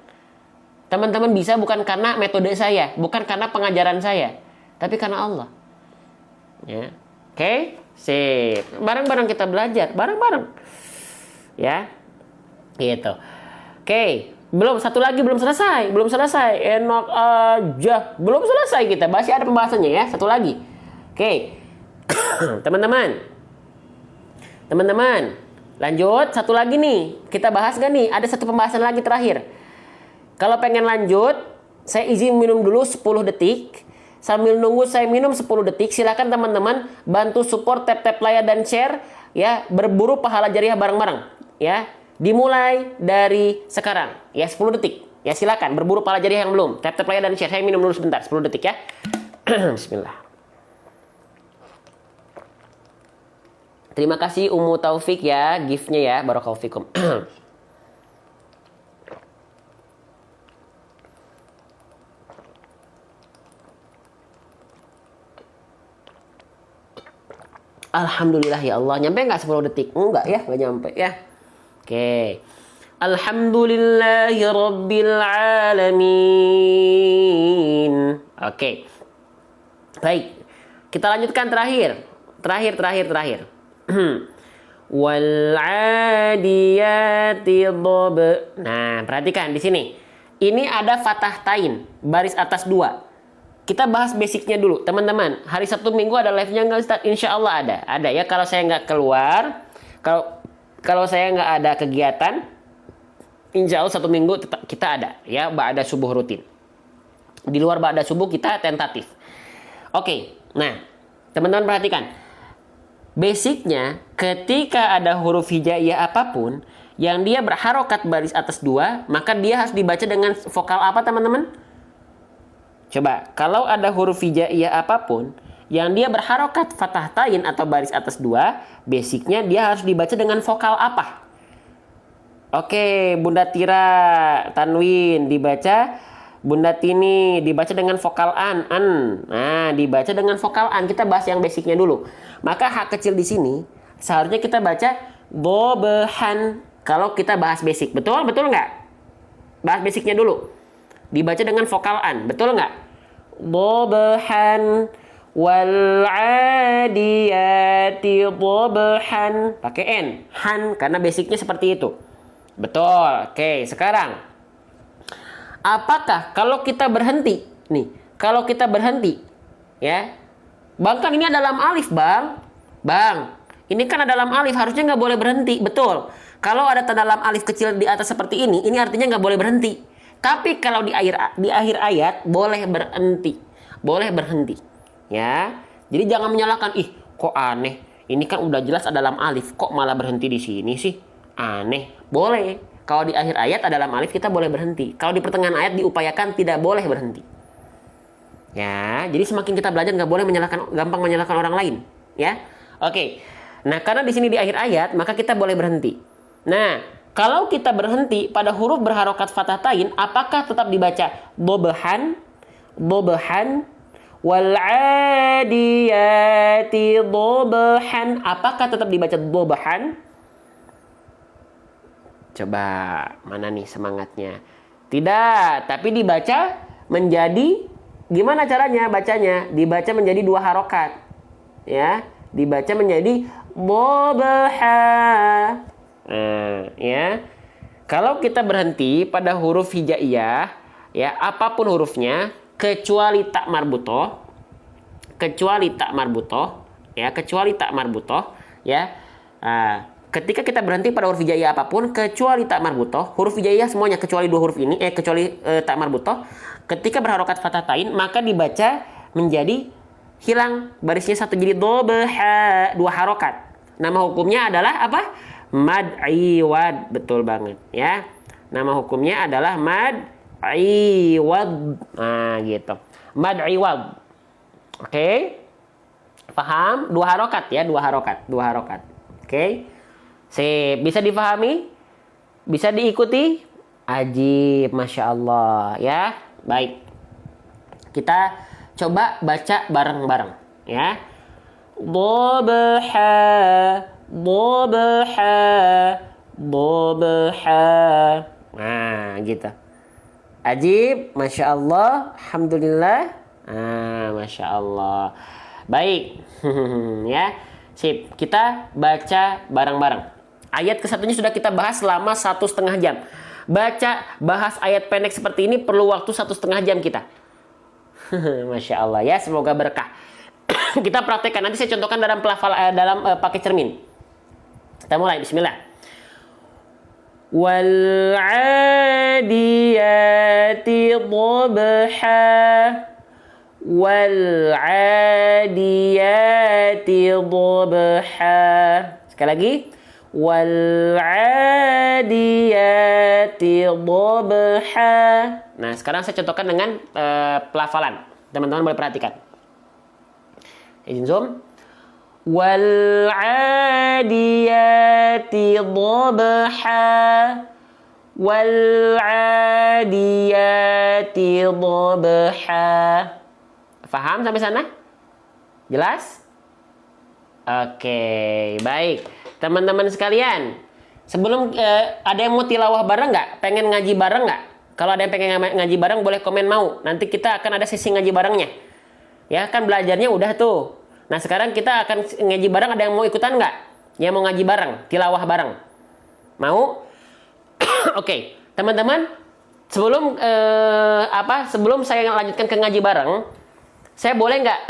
Speaker 1: Teman-teman bisa bukan karena metode saya, bukan karena pengajaran saya, tapi karena Allah. Ya. Oke, sip. Bareng-bareng kita belajar, bareng-bareng. Ya, gitu. Oke, satu lagi belum selesai. Enak aja. Belum selesai kita. Masih ada pembahasannya ya, satu lagi. Oke. Teman-teman. Lanjut, satu lagi nih. Kita bahas gak nih? Ada satu pembahasan lagi terakhir. Kalau pengen lanjut, saya izin minum dulu 10 detik. Sambil nunggu saya minum 10 detik, silakan teman-teman bantu support tap like dan share ya, berburu pahala jariah bareng-bareng ya. Dimulai dari sekarang ya, 10 detik. Ya silakan berburu pahala jariah yang belum. Tap like dan share. Saya minum dulu sebentar, 10 detik ya. Bismillah. Terima kasih Ummu Taufik ya, gift-nya ya, barakallahu fikum. Alhamdulillah ya Allah. Nyampe nggak 10 detik? Enggak ya, nggak nyampe ya. Oke. Alhamdulillahi rabbil alamin. Oke. Baik. Kita lanjutkan terakhir. Terakhir. Wal 'adiyati dhab. Nah, perhatikan di sini. Ini ada fathah tain, baris atas 2. Kita bahas basicnya dulu, teman-teman. Hari Sabtu Minggu ada live-nya nggak Ustaz? Insya Allah ada ya. Kalau saya nggak keluar, kalau saya nggak ada kegiatan, insya Allah Sabtu Minggu tetap kita ada ya. Ba'da subuh rutin. Di luar ba'da subuh kita tentatif. Oke, nah teman-teman perhatikan. Basicnya, ketika ada huruf hijaiyah apapun yang dia berharokat baris atas 2, maka dia harus dibaca dengan vokal apa teman-teman? Coba, kalau ada huruf hijaiyah apapun yang dia berharokat fathah tain atau baris atas 2, basicnya dia harus dibaca dengan vokal apa? Oke, Bunda Tira, Tanwin dibaca, Bunda Tini dibaca dengan vokal an. Nah, dibaca dengan vokal an. Kita bahas yang basicnya dulu. Maka hak kecil di sini seharusnya kita baca bobehan. Kalau kita bahas basic, betul nggak? Bahas basicnya dulu. Dibaca dengan vokal an, betul nggak? Bobehan wal 'adiyati bobehan. Pakai n, han, karena basicnya seperti itu. Betul. Oke, sekarang apakah kalau kita berhenti nih? Kalau kita berhenti ya, Bang kan ini dalam alif Bang. Ini kan ada dalam alif, harusnya nggak boleh berhenti. Betul. Kalau ada tanda lam alif kecil di atas seperti ini artinya nggak boleh berhenti. Tapi kalau di akhir ayat boleh berhenti. Ya. Jadi jangan menyalahkan, kok aneh. Ini kan udah jelas ada lam alif, kok malah berhenti di sini sih? Aneh. Boleh. Kalau di akhir ayat ada lam alif kita boleh berhenti. Kalau di pertengahan ayat diupayakan tidak boleh berhenti. Ya, jadi semakin kita belajar nggak boleh gampang menyalahkan orang lain. Ya. Oke. Nah, karena di sini di akhir ayat, maka kita boleh berhenti. Nah, kalau kita berhenti pada huruf berharokat fathah tain, apakah tetap dibaca bobehan, wal 'adiyati bobehan? Apakah tetap dibaca bobehan? Coba, mana nih semangatnya? Tidak, tapi dibaca menjadi, gimana caranya bacanya? Dibaca menjadi 2 harokat. Ya, dibaca menjadi bobeha. Ya, kalau kita berhenti pada huruf hijaiyah, ya apapun hurufnya kecuali tak marbutoh, ya. Ketika kita berhenti pada huruf hijaiyah apapun kecuali tak marbutoh, huruf hijaiyah semuanya kecuali 2 huruf ini, kecuali tak marbutoh, ketika berharokat fathah tain maka dibaca menjadi hilang barisnya satu, jadi dobeha, 2 harokat. Nama hukumnya adalah apa? Mad iwad. Betul banget ya. Nama hukumnya adalah mad iwad. Nah, gitu. Mad iwad. Oke. Paham? 2 harokat ya, 2 harokat. Oke. Sip, bisa difahami? Bisa diikuti? Ajib, Masya Allah ya. Baik. Kita coba baca bareng-bareng ya. Bobeha. Nah, gitu. Ajib, Masya Allah. Alhamdulillah. Masya Allah. Baik. Ya. Sip. Kita baca bareng-bareng. Ayat ke-1-nya sudah kita bahas selama 1,5 jam. Bahas ayat pendek seperti ini perlu waktu 1,5 jam kita. Masya Allah ya, semoga berkah. Kita praktekkan, nanti saya contohkan dalam pakai cermin. Kita mulai, bismillah. Wal 'adiyati dhabha wal 'adiyati dhabha. Sekali lagi. Wal 'adiyati dhabha. Nah, sekarang saya contohkan dengan pelafalan. Teman-teman boleh perhatikan. Izin zoom. Wal 'adiyati dhabha wal 'adiyati dhabha. Faham sampai sana? Jelas? Oke, baik. Teman-teman sekalian, sebelum ada yang mau tilawah bareng nggak? Pengen ngaji bareng nggak? Kalau ada yang pengen ngaji bareng boleh komen mau. Nanti kita akan ada sesi ngaji barengnya. Ya kan belajarnya udah tuh. Nah sekarang kita akan ngaji bareng. Ada yang mau ikutan nggak? Yang mau ngaji bareng, tilawah bareng. Mau? Oke, teman-teman. Sebelum saya lanjutkan ke ngaji bareng, saya boleh nggak